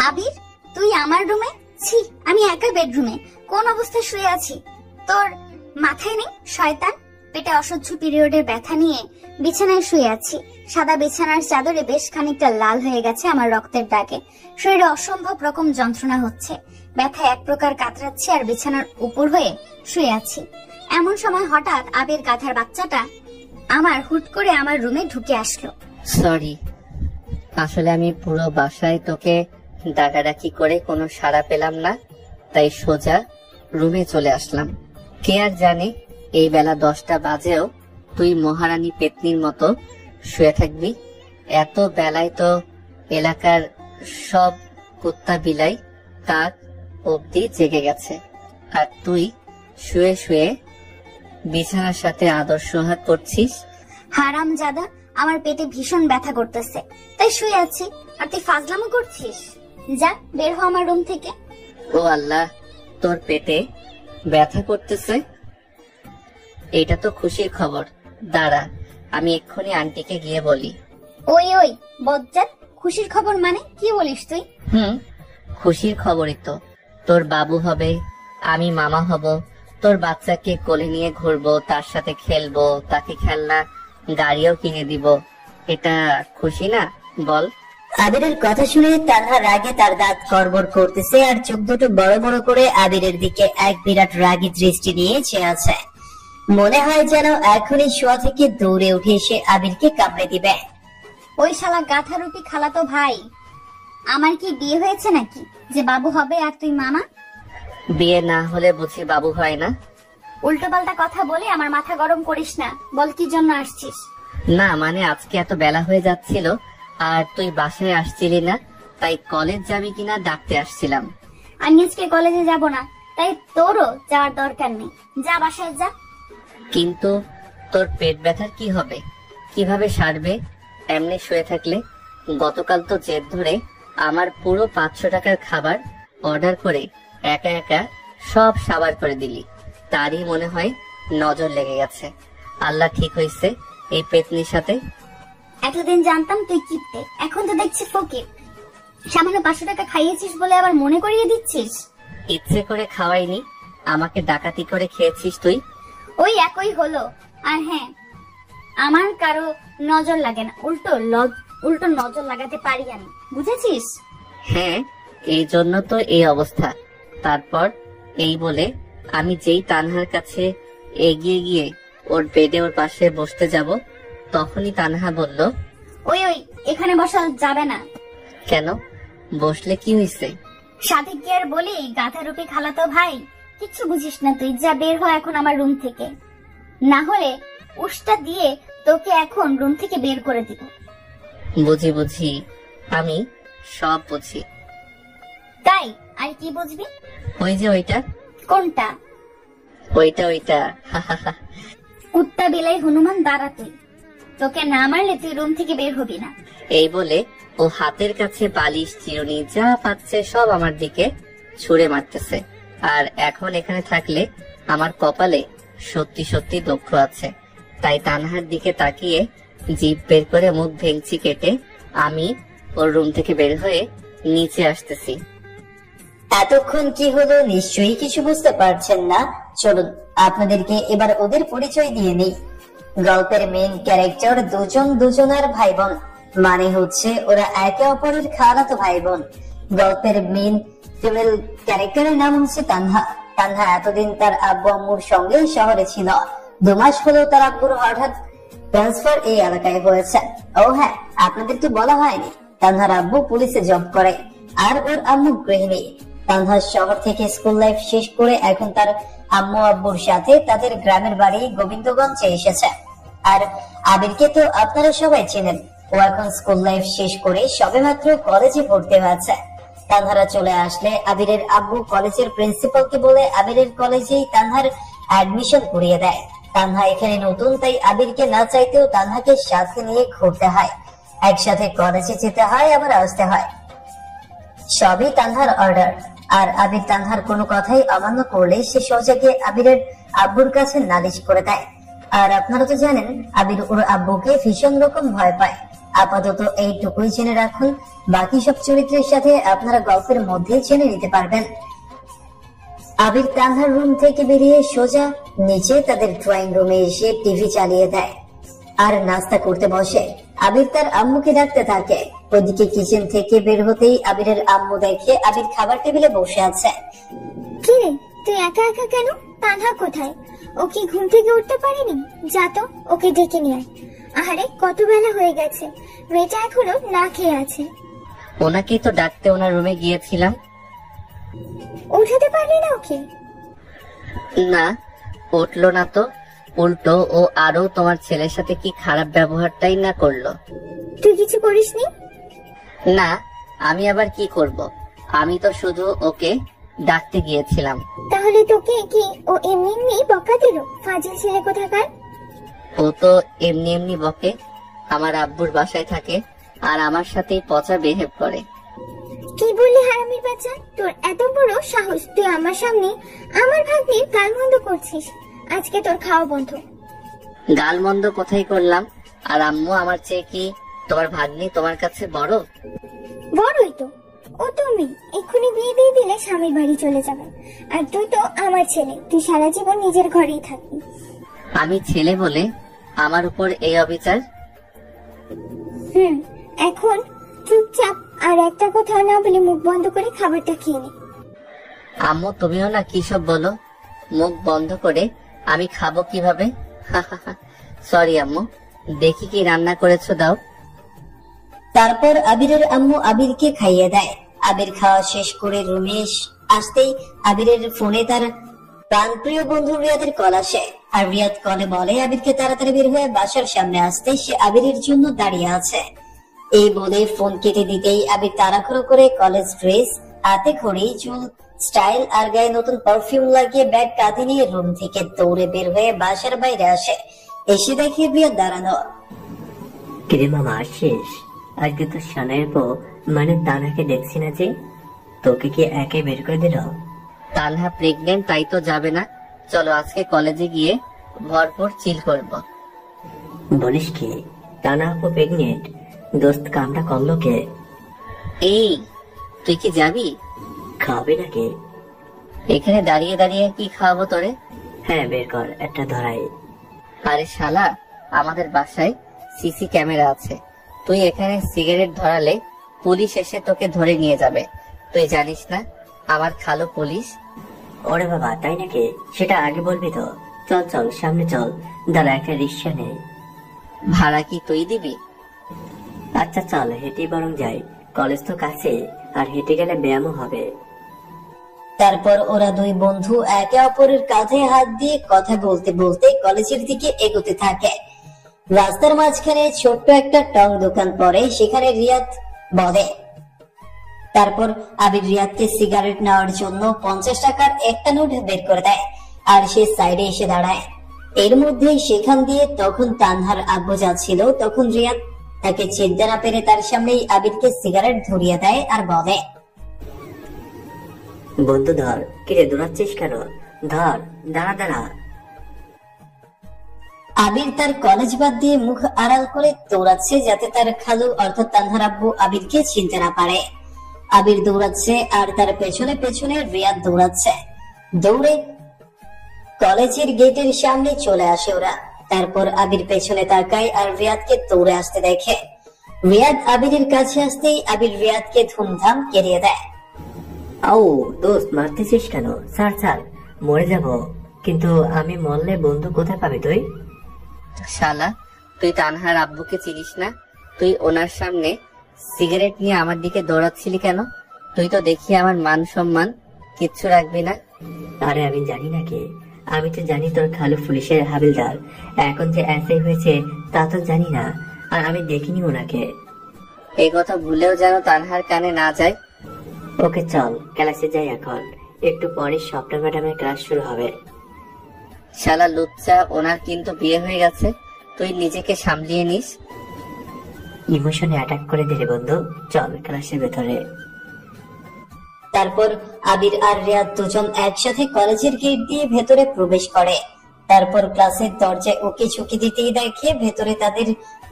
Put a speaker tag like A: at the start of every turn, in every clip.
A: আবির, তুই আমার রুমে? ছি, আমি একা বেডরুমে কোন অবস্থায় শুয়ে আছি? তোর মাথায় নেই শয়তান? পেটে অসহ্য পিরিয়ডের ব্যথা নিয়ে বিছানায় শুয়ে আছি। সাদা বিছানার চাদরে বেশ খানিকটা লাল হয়ে গেছে আমার রক্তের দাগে। শরীরে অসম্ভব রকম যন্ত্রণা হচ্ছে, ব্যথা এক প্রকার কাতরাচ্ছে, আর বিছানার উপর হয়ে শুয়ে আছি। এমন সময় হঠাৎ আবির গাধার বাচ্চাটা হুট করে আমার রুমে ঢুকে আসলো।
B: সরি, আসলে আমি পুরো বাসায় তোকে ডাকাডাকি করে কোনো সাড়া পেলাম না, তাই সোজা রুমে চলে আসলাম। কে আর জানে এই বেলা 10টা বাজেও তুই মহারানী পেতনির মতো শুয়ে থাকবি। এত বেলায় তো এলাকার সব কুত্তা বিলাই কাক অব্দি জেগে গেছে, আর তুই শুয়ে শুয়ে বিছানার সাথে আদর সোহাগ করছিস।
A: হারামজাদা, আমার পেটে ভীষণ ব্যথা করতেছে তাই শুয়ে আছি, আর তুই ফাজলামো করছিস। যা, বের হ আমার রুম থেকে।
B: ও আল্লাহ, তোর পেটে ব্যথা করতেছে? এটা তো খুশির খবর। দাঁড়া, আমি এক্ষুনি আন্টিকে গিয়ে বলি।
A: ওই ওই বজ্জাত, খুশির খবর মানে কি বলিস তুই?
B: খুশির খবরই তো। তোর বাবু হবে, আমি মামা হব, তোর বাচ্চাকে কোলে নিয়ে ঘুরবো, তার সাথে খেলবো, তাকে খেলনা গাড়িও কিনে দিব। এটা খুশি না বল?
C: আবিরের কথা শুনে তানহা রাগে তার দাঁত কড়বড় করতেছে, আর চোখ দুটো বড় বড় করে আবিরের দিকে এক বিরাট রাগী দৃষ্টি নিয়ে চেয়ে আছে। মনে হয় যেন এখনই শোয়া থেকে দৌড়ে উঠে এসে আবিরকে কামড়ে দিবে।
A: ওই শালা গাধারূপী খালাতো ভাই, আমার কি বিয়ে হয়েছে নাকি যে বাবু হবে আর তুই মামা?
B: বিয়ে না হলে বুঝি বাবু হয় না?
A: উল্টো পাল্টা কথা বলে আমার মাথা গরম করিস না। বল কি জন্য আসছিস?
B: না মানে আজকে এত বেলা হয়ে যাচ্ছিল আর তুই বাসায় আসছিলি না, তাই কলেজ যাবি কিনা ডাকতে আসছিলাম।
A: আমি আজকে কলেজে যাব না, তাই তোরও যাওয়ার দরকার নেই। যা, বাসায় যা।
B: কিন্তু তোর পেট ব্যথার কি হবে? কিভাবে সারবে এমনি শুয়ে থাকলে? গতকাল তো জেদ ধরে আমার পুরো 500 টাকার খাবার অর্ডার করে একা একা সব সাবার করে দিলি, তারই মনে হয় নজর লেগে গেছে। আল্লাহ ঠিক হয়েছে এই পেতনির সাথে।
A: এতদিন জানতাম তুই কিপটে, এখন তো দেখছি ফকির। সামান্য 500 টাকা খাইয়েছিস বলে আবার মনে করিয়ে দিচ্ছিস।
B: ইচ্ছে করে খাওয়াইনি, আমাকে ডাকাতি করে খেয়েছিস তুই।
A: ওই একই হলো। আর হ্যাঁ, আমার কারো নজর লাগে না, উল্টো নজর লাগাতে পারি আমি, বুঝেছিস?
B: হ্যাঁ, এই জন্য তো এই অবস্থা। তারপর এই বলে আমি যেই তানহার কাছে এগিয়ে গিয়ে ওর বেডে ওর পাশে বসতে যাব, তখনই তানহা বলল,
A: ওই ওই এখানে বসা যাবে না।
B: কেন? বসলে কি হয়েছে?
A: সাথে কি আর বলি, গাধারূপী খালাতো ভাই, কিচ্ছু বুঝিস না তুই। যা, বের হ এখন আমার রুম থেকে, না হলে উষ্টা দিয়ে তোকে এখন রুম থেকে বের করে দিব।
B: বুঝি বুঝি, আমি সব বুঝি।
A: তাই আর কি বুঝবি?
B: ওই যে ওইটা।
A: কোনটা?
B: ওইটা ওইটা।
A: কুত্তা বিলাই হনুমান দাঁড়া, তুই তোকে না মারলে তুই রুম থেকে বের হবি না।
B: এই বলে ও হাতের কাছে বালিশ চিরুনি যা পাচ্ছে সব আমার দিকে ছুঁড়ে মারতেছে। আর এখন এখানে থাকলে আমার কপালে সত্যি সত্যি দুঃখ আছে, তাই তানহার দিকে তাকিয়ে জিভ বের করে মুখ ভেঙচি কেটে আমি ওর রুম থেকে বের হয়ে নিচে আসতেছি।
C: এতক্ষণ কি হলো নিশ্চয়ই কিছু বুঝতে পারছেন না। চলুন আপনাদেরকে এবার ওদের পরিচয় দিয়ে নেই। গল্পের মেইন ক্যারেক্টার দুজনার ভাই বোন, মানে হচ্ছে ওরা একে অপরের খালাতো ভাই বোন। গল্পের মেইন ফিমেল ক্যারেক্টারের নাম হচ্ছে তানহা। তানহা এতদিন তার আব্বু আম্মুর সঙ্গে শহরে ছিল। 2 মাস হলেও তার আব্বুর হঠাৎ ট্রান্সফার এই এলাকায় হয়েছে। ও হ্যাঁ, আপনাদের তো বলা হয়নি, তানহার আব্বু পুলিশে জব করে আর ওর আম্মু গৃহিণী। তানহা শহর থেকে স্কুল লাইফ শেষ করে এখন তার আম্মু আব্বুর সাথে তাদের গ্রামের বাড়ি গোবিন্দগঞ্জে এসেছে। আর আবিরকে তো আপনারা সবাই চেনেন, ও এখন স্কুল লাইফ শেষ করে সবেমাত্র কলেজে পড়তে হয়েছে। তানহারা চলে আসলে আবিরের আব্বু কলেজের প্রিন্সিপালকে বলে আবিরের কলেজেই তানহার অ্যাডমিশন করিয়ে দেয়। তানহা এখানে নতুন, তাই আবিরকে না চাইতেও তানহাকে সাথে নিয়ে ঘুরতে হয়, একসাথে কলেজে যেতে হয় আবার আসতে হয়। সবই তানহার অর্ডার। আর আবির তানহার কোনো কথাই অমান্য করলে সে সোজা গিয়ে আবিরের আব্বুর কাছে নালিশ করে দেয়। আর আপনারা তো জানেন আবির ওর আব্বুকে ভীষণ রকম ভয় পায়। আপাতত এইটুকুই জেনে রাখুন, বাকি সব চরিত্রের সাথে আপনারা গল্পের মধ্যে জেনে নিতে পারবেন। আবির তানহার রুম থেকে বেরিয়ে সোজা নিচে তাদের ড্রয়িং রুমে এসে টিভি চালিয়ে দেয় আর নাস্তা করতে বসে। আবির তার আম্মুকে ডাকতে থাকে। ওদিকে কিচেন থেকে বের হতেই আবিরের আম্মু দেখে আবির খাবার টেবিলে বসে আছে।
A: কি রে, তুই একা একা কেন? তানহা কোথায়? ও কি ঘুম থেকে উঠতে পারেনি? যা তো, ওকে ডেকে নিয়ে আয়। আহারে, কত বেলা হয়ে গেছে, মেয়েটা এখনো না খেয়ে আছে।
B: ওনাকেই তো ডাকতে ওনার রুমে গিয়েছিলাম।
A: উঠাতে পারলি না ওকে?
B: না, উঠলো না তো। উল্টো ও আরো তোমার ছেলের সাথে কি খারাপ ব্যবহারটাই না করলো।
A: তুই কিছু করিসনি?
B: না, আমি আবার কি করব? আমি তো শুধু ওকে ডাকতে গিয়েছিলাম।
A: তাহলে তোকে কি ও এমনি এমনি বকা দিল? ফাজিল ছেলে কোথাকার।
B: ও তো এমনি এমনি বকে। আমার আব্বুর বাসায় থাকে আর আমার সাথেই পচা বিহেভ করে।
A: কি বললি হারামির বাচ্চা? তোর এত বড় সাহস, তুই আমার সামনে আমার ভাগ্নির গালমন্দ করছিস। আজকে তোর খাওয়া বন্ধ।
B: গালমন্দ কোথায় করলাম? আর আম্মু আমার চেয়ে কি তোমার ভাগ্নি তোমার কাছে বড়?
A: বড়ই তো। ও তুমি এক্ষুনি বিয়ে দিয়ে দিলে স্বামীর বাড়ি চলে যাবে। আর তুই তো আমার ছেলে, তুই সারা জীবন নিজের ঘরেই থাকবি।
B: আমি ছেলে বলে আমার উপর এই অবিচার?
A: এখন চুপচাপ আর একটা কথা না বলে মুখ বন্ধ করে খাবারটা খেয়ে নে।
B: আম্মু তুমিও না কি সব বলো। মুখ বন্ধ করে আমি খাবো কিভাবে? সরি আম্মু, দেখি কি রান্না করেছো দাও।
C: তারপর আবিরের আম্মু আবিরকে খাইয়ে দেয়। আবির খাওয়া শেষ করে রুমে আসতেই আবিরের ফোনে তার প্রাণপ্রিয় বন্ধু রিয়াদের কল আসে। আর রিয়াদ কলে বলে আবিরকে তাড়াতাড়ি বের হয়ে বাসার সামনে আসতে, সে আবিরের জন্য দাঁড়িয়ে আছে। এই বলে ফোন কেটে দিতেই আবির তাড়াহুড়ো করে কলেজ ড্রেস হাতে খড়ি, চুল স্টাইল আর গায়ে নতুন পারফিউম লাগিয়ে ব্যাগ কাঁধে নিয়ে রুম থেকে দৌড়ে বের হয়ে বাসার বাইরে আসে। এসে দেখে রিয়াদ দাঁড়ানো।
D: কিরে মামা, আসিস? আজকে তো শানের পো মানে তানহাকে দেখছি না যে, তোকে কি একে বের করে দিল?
B: তানহা প্রেগনেন্ট, তাই তো যাবে না। চলো আজকে কলেজে গিয়ে ভরপুর চিল করব।
D: বলিস কি? তানহা আপু প্রেগনেন্ট? দোস্ত, কামটা করলো কে?
B: এই, তুই কি যাবি?
D: খাওয়াবি নাকি?
B: এখানে দাঁড়িয়ে দাঁড়িয়ে কি খাওয়াবো তোরে?
D: হ্যাঁ, বের কর একটা ধরাই।
B: আরে শালা, আমাদের বাসায় সিসি ক্যামেরা আছে। তুই এখানে সিগারেট ধরালে পুলিশ এসে তোকে ধরে নিয়ে যাবে। তুই জানিস না আমার খালো পুলিশ?
D: ওরে বাবা, তাই নাকি? সেটা আগে বলবি তো। চল চল, সামনে চল। দাঁড়া, একটা রিক্সা নেই।
B: ভাড়া কি তুই দিবি?
D: আচ্ছা চল, হেঁটে বরং যাই। কলেজ তো কাছে, আর হেঁটে গেলে ব্যায়ামও হবে।
C: তারপর ওরা দুই বন্ধু একে অপরের কাঁধে হাত দিয়ে কথা বলতে বলতে কলেজের দিকে এগোতে থাকে। রাস্তার মাঝখানে ছোট্ট একটা টং দোকান পড়ে, সেখানে রিয়াদ বলে। তারপর আবির রিয়াদকে সিগারেট নেওয়ার জন্য 50 টাকার একটা নোট বের করে দেয় আর সে সাইডে এসে দাঁড়ায়। এর মধ্যে সেখান দিয়ে তখন তানহার আব্বু যাচ্ছিল। তখন রিয়াদ তাকে চিনতে না পেরে তার সামনেই আবিরকে সিগারেট ধরিয়ে দেয় আর বলে,
D: বন্ধু ধর। কিরে দৌড়াচ্ছিস কেন? ধর, দাঁড়া দাঁড়া।
C: আবির তার কলেজ বাদ দিয়ে মুখ আড়াল করে দৌড়াচ্ছে যাতে তার খালু অর্থাৎ তানহার আব্বু আবিরকে চিনতে না পারে। আবির দৌড়াচ্ছে আর তার পেছনে পেছনে রিয়াদ দৌড়াচ্ছে। দৌড়ে কলেজের গেটের সামনে চলে আসে ওরা। তারপর আবির পেছনে তাকায় আর রিয়াদকে দৌড়ে আসতে দেখে। রিয়াদ আবিরের কাছে আসতেই আবির রিয়াদকে ধুমধাম কেড়িয়ে দেয়।
D: আও দোস্ত, মারতেছিস কেন? ছাড় ছাড়, মরে যাব। কিন্তু আমি মরলে বন্ধু কোথায় পাবি তুই?
B: শালা, তুই তানহার আব্বুকে চিনিস না? তুই ওনার সামনে সিগারেট নিয়ে আমার দিকে দৌড়াচ্ছিলি কেন? তুই তো দেখি আমার মান সম্মান কিচ্ছু রাখবি না।
D: আরে আমি জানি নাকি? আমি তো জানি তোর খালু পুলিশের হাবিলদার। এখন যে এসআই হয়েছে তা তো জানি না, আর আমি দেখিনি ওনাকে।
B: এই কথা ভুলেও যেন তানহার কানে না যায়।
D: ওকে চল, ক্লাসে যাই এখন। একটু পরে স্বপ্ন ম্যাডামের ক্লাস শুরু হবে।
B: শালা লুচ্চা, ওনার কিন্তু বিয়ে হয়ে গেছে। তুই নিজেকে সামলিয়ে নিস।
D: ইমোশনে অ্যাটাক করে দিলে বন্ধু। চল ক্লাসের ভেতরে।
C: তারপর আবির আর রিয়াদ দুজন একসাথে কলেজের গেট দিয়ে ভেতরে প্রবেশ করে। তারপর ক্লাসের দরজায় ওকে ঝুঁকি দিতেই দেখে ভেতরে তাদের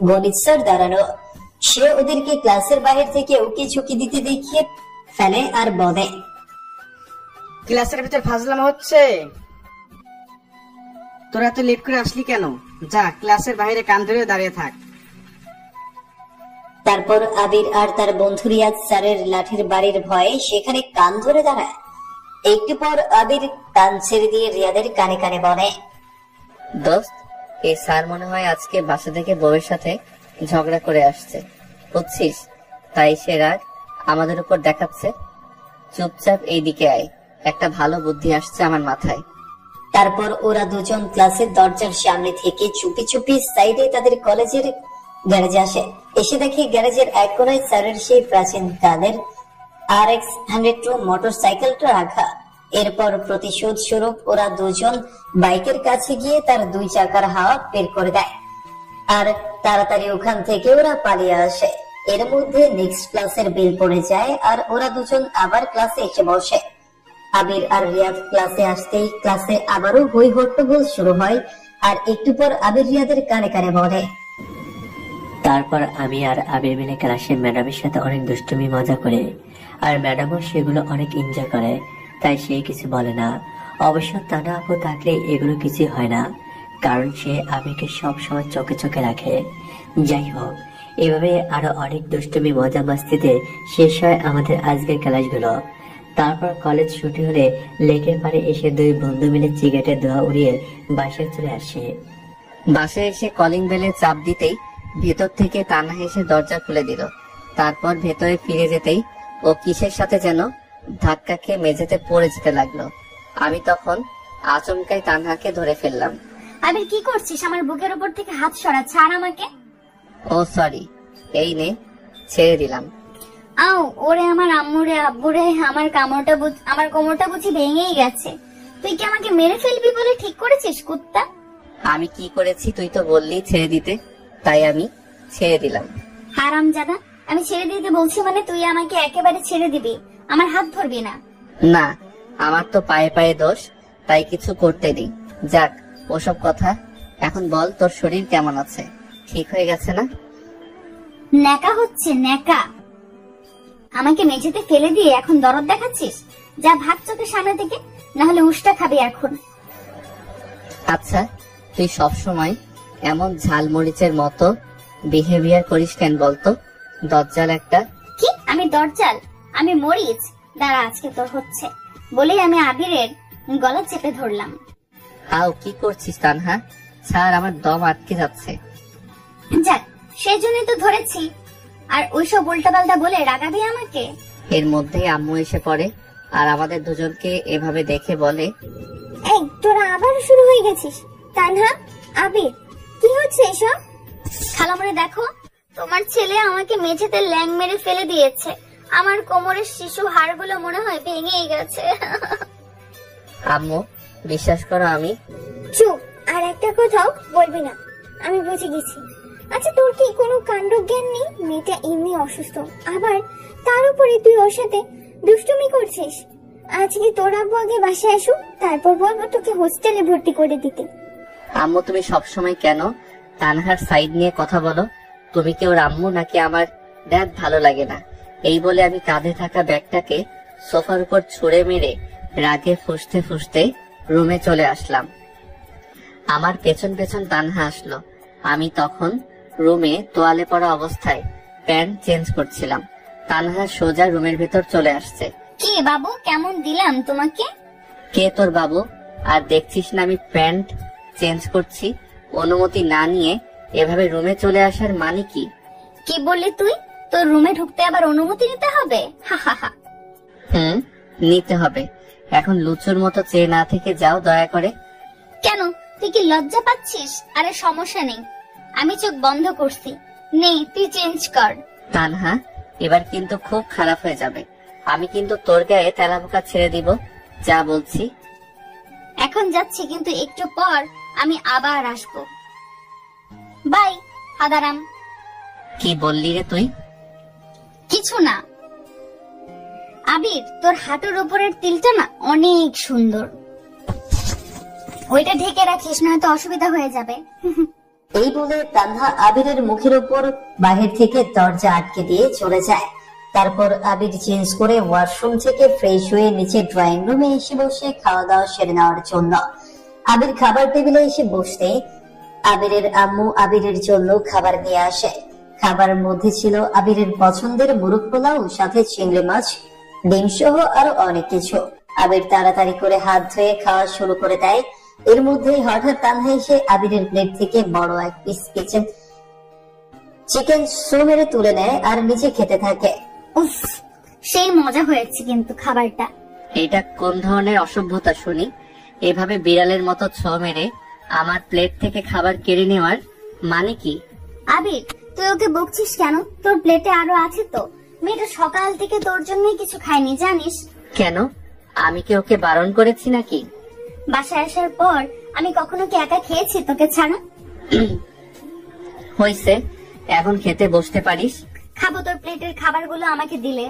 C: গণিত স্যার দাঁড়ানো। সে ওদেরকে ক্লাসের বাইরে থেকে উকি ঝুঁকি দিতে দেখিয়ে ফেলে আর বলে,
E: ক্লাসের ভিতর ফাজলামো হচ্ছে। তোরা এত লেট করে আসলি কেন? যা ক্লাসের বাইরে কান ধরে দাঁড়িয়ে থাক।
C: তারপর আবির আর তার বন্ধু রিয়াজ স্যারের লাঠির বাড়ির ভয়ে সেখানে কান ধরে দাঁড়ায়। একটু পর আবির কান ছেড়ে দিয়ে রিয়াদের কানে কানে বলে,
B: দোস্ত, এই স্যার মনে হয় আজকে বাসা থেকে বউয়ের সাথে ঝগড়া করে আসছে, বুঝছিস? তাই সে রাগ আমাদের উপর দেখাচ্ছে। চুপচাপ এইদিকে আয়, একটা ভালো বুদ্ধি আসছে আমার মাথায়।
C: তারপর ওরা দুজন ক্লাসের দরজার সামনে থেকে চুপি চুপি সাইডে তাদের কলেজের গ্যারেজে আসে। এসে দেখে গ্যারেজের এক কোনায় স্যারের সেই প্রাচীন কালের RX-102 মোটরসাইকেলটা রাখা। এরপর প্রতিশোধ স্বরূপ ওরা দুজন বাইকের কাছে গিয়ে তার 2 চাকার হাওয়া বের করে দেয় আর তাড়াতাড়ি ওখান থেকে ওরা পালিয়ে আসে। এর মধ্যে নেক্সট ক্লাসের বেল পড়ে যায় আর ওরা দুজন আবার ক্লাসে এসে বসে। আবির আর রিয়াদ ক্লাসে আসতেই ক্লাসে আবারও হই হট্টগোল শুরু হয়। আর একটু পর আবির রিয়াদের কানে কানে বলে,
D: তারপর আমি আর আবির মিলে ক্লাসে ম্যাডামের সাথে অনেক দুষ্টুমি মজা করে, আর ম্যাডামও সেগুলো অনেক এনজয় করে, তাই সে কিছু বলে না। অবশ্য তানা আপু থাকলে এগুলো কিছু হয় না, কারণ সে আবিরকে সবসময় চোখে চোখে রাখে। যাই হোক, এভাবে আরো অনেক দুষ্টুমি মজা মাস্তিতে শেষ হয় আমাদের আজকের ক্লাসগুলো। তারপর কলেজ ছুটি হলে লেকের পাড়ে এসে 2 বন্ধু মিলে সিগারেটের ধোঁয়া উড়িয়ে বাসায় চলে আসে।
B: বাসায় এসে কলিং বেলে চাপ দিতেই ভেতর থেকে তানহা এসে দরজা খুলে দিল। তারপর ভেতরে ফিরে যেতেই ও কিসের সাথে যেন ধাক্কা খেয়ে মেঝেতে পড়ে যেতে লাগলো। আমি তখন আচমকাই তানহাকে ধরে ফেললাম।
A: আবির কি করছিস? আমার বুকের উপর থেকে হাত সরা, ছাড় আমাকে।
B: ও সরি, এই নে, ছেড়ে দিলাম।
A: আও ওরে আমার আম্মুরে আব্বুরে, আমার কোমরটা বুঝি ভেঙেই গেছে। তুই কি আমাকে মেরে ফেলবি বলে ঠিক করেছিস কুত্তা?
B: আমি কি করেছি? তুই তো বললি ছেড়ে দিতে, তাই আমি ছেড়ে দিলাম।
A: হারামজাদা, আমি ছেড়ে দিতে বলছি মানে তুই আমাকে একেবারে ছেড়ে দিবি, আমার হাত ধরবি না।
B: না, আমার তো পায়ে পায়ে দোষ, তাই কিছু করতে দিই। যাক, ওসব কথা। এখন বল, তোর শরীর কেমন আছে? ঠিক হয়ে গেছে না?
A: ন্যাকা হচ্ছে ন্যাকা। আমাকে মেঝেতে ফেলে দিয়ে এখন দরদ দেখাচ্ছিস? যা ভাগ চোখের সামনে থেকে, না হলে উষ্টা খাবি এখন।
B: আচ্ছা, তুই সবসময় এমন ঝালমরিচের মতো বিহেভিয়ার করিস কেন বলতো? দজ্জাল একটা।
A: কি আমি দরজাল? আমি মরিচ? দাঁড়া, আজকে তোর হচ্ছে। বলেই আমি আবিরের গলা চেপে ধরলাম।
B: আও, কি করছিস তানহা? ছাড়, আমার দম আটকে যাচ্ছে।
A: যাক, সেই জন্যই তো ধরেছি। আর ওইসব উল্টাপাল্টা বলে রাগাবি আমাকে?
B: এর মধ্যেই আম্মু এসে পড়ে আর আমাদের দুজনকে এভাবে দেখে বলে,
A: এই তোরা আবার শুরু হয়ে গেছিস? তানহা, আবির, কি হচ্ছে এসব? খালামরে দেখো, তোমার ছেলে আমাকে মেঝেতে ল্যাং মেরে ফেলে দিয়েছে। আমার কোমরের শিশু হাড়গুলো মনে হয় ভেঙেই গেছে।
B: আম্মু, বিশ্বাস করো আমি।
A: চুপ, আর একটা কথাও বলবি না, আমি বুঝে গেছি। আচ্ছা, তোর কি কোনো কাণ্ড জ্ঞান নেই? মেয়েটা এমনি অসুস্থ, আবার তার উপরে তুই ওর সাথে দুষ্টুমি করছিস। আজকে তোর আব্বু আগে বাসায় আসুক, তারপর বলবো তোকে হোস্টেলে ভর্তি করে দিতে।
B: আম্মু, তুমি সবসময় কেন তানহার সাইড নিয়ে কথা বলো? তুমি কি ওর আম্মু নাকি আমার ড্যাড? ভালো লাগে না। এই বলে আমি কাঁধে থাকা ব্যাগটাকে সোফার উপর ছুঁড়ে মেরে রাগে ফুঁসতে ফুঁসতে রুমে চলে আসলাম। আমার পেছন পেছন তানহা আসলো। আমি তখন রুমে তোয়ালে পড়া অবস্থায় প্যান্ট চেঞ্জ করছিলাম। তানহা সোজা রুমের ভেতর চলে আসছে।
A: কি বাবু, কেমন দিলাম তোমাকে?
B: কে তোর বাবু? আর দেখছিস না আমি প্যান্ট চেঞ্জ করছি? অনুমতি না নিয়ে এভাবে রুমে চলে আসার মানে কি?
A: কি বললি তুই? তোর রুমে ঢুকতে আবার অনুমতি নিতে হবে?
B: নিতে হবে। এখন লুচুর মতো চেয়ে না থেকে যাও দয়া করে।
A: কেন, তুই কি লজ্জা পাচ্ছিস? আরে সমস্যা নেই, আমি চোখ বন্ধ করছি। নে, তুই চেঞ্জ কর।
B: তানহা, এবার কিন্তু খুব খারাপ হয়ে যাবে। আমি কিন্তু তোর গায়ে তেলাপোকা ছেড়ে দিব, যা বলছি।
A: এখন যাচ্ছি, কিন্তু একটু পর আমি আবার আসবো। বাই হাদারাম।
B: কি বললি রে তুই?
A: কিছু না। আবির, তোর হাঁটুর উপরের তিলটা না অনেক সুন্দর, ওইটা ঢেকে রাখিস, নয়তো অসুবিধা হয়ে যাবে।
C: এই বলে তানহা আবিরের মুখের উপর বাহির থেকে দরজা আটকে দিয়ে চলে যায়। তারপর আবির চেঞ্জ করে ওয়াশরুম থেকে ফ্রেশ হয়ে নিচে ড্রয়িং রুমে এসে বসে খাওয়া দাওয়া সেরে নেওয়ার জন্য। আবির খাবার টেবিলে এসে বসতে আবিরের আম্মু আবিরের জন্য খাবার নিয়ে আসে। খাবারের মধ্যে ছিল আবিরের পছন্দের মুরগ পোলাও, সাথে চিংড়ি মাছ, ডিম সহ আরো অনেক কিছু। আবির তাড়াতাড়ি করে হাত ধুয়ে খাওয়া শুরু করে দেয়। এর মধ্যেই হঠাৎ তানহা এসে আবিরের প্লেট থেকে বড় এক পিস চিকেন সো মেরে তুলে নেয় আর নিচে খেতে থাকে।
A: উফ, সেই মজা হয়েছে কিন্তু খাবারটা।
B: এটা কোন ধরনের অসভ্যতা শুনি? এভাবে বিড়ালের মতো ছো মেরে আমার প্লেট থেকে খাবার কেড়ে নেওয়ার মানে কি?
A: আবির, তুই ওকে বকছিস কেন? তোর প্লেটে আরো আছে তো। মেয়েটা সকাল থেকে তোর জন্যই কিছু খায়নি, জানিস?
B: কেন? আমি কি ওকে বারণ করেছি নাকি?
A: বাসায় আসার পর আমি কখনো কি একা খেয়েছি তোকে ছাড়া?
B: হইছে, এখন খেতে বসতে পারিস।
A: খাবো তোর প্লেটের খাবারগুলো আমাকে দিলে।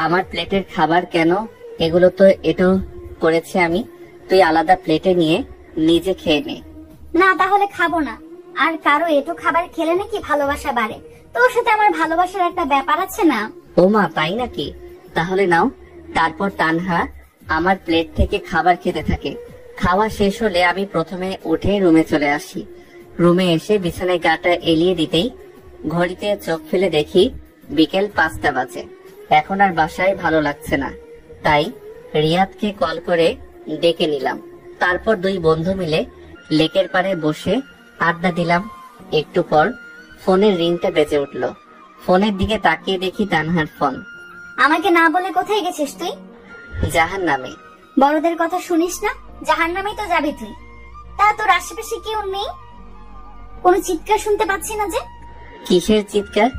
B: আমার প্লেটের খাবার কেন? এগুলো তো এটো করেছে আমি। তুই আলাদা প্লেটে নিয়ে নিজে খেয়ে নে।
A: না, তাহলে খাবো না। আর কারো এটো খাবার খেলে নাকি ভালোবাসা বাড়ে? তোর সাথে আমার ভালোবাসার একটা ব্যাপার আছে না?
B: ও মা, তাই নাকি? তাহলে নাও। তারপর তানহা আমার প্লেট থেকে খাবার খেতে থাকে। খাওয়া শেষ হলে আমি প্রথমে উঠে রুমে চলে আসি। রুমে এসে বিছানায় গাটা এলিয়ে দিতেই ঘড়িতে চোখ ফেলে দেখি বিকেল 5টা বাজে। এখন আর বাসায় ভালো লাগছে না, তাই রিয়াদকে কল করে ডেকে নিলাম। তারপর দুই বন্ধু মিলে লেকের পাড়ে বসে আড্ডা দিলাম। একটু পর ফোনের রিংটা বেজে উঠল। ফোনের দিকে তাকিয়ে দেখি তানহার ফোন।
A: আমাকে না বলে কোথায় গেছিস তুই?
B: জাহান্নামে।
A: বড়দের কথা শুনিস না? জাহান্নামেই তো যাবি তুই। তা তোর আশেপাশে কেউ নেই? কোনো চিৎকার শুনতে পাচ্ছি না যে?
B: কিসের চিৎকার?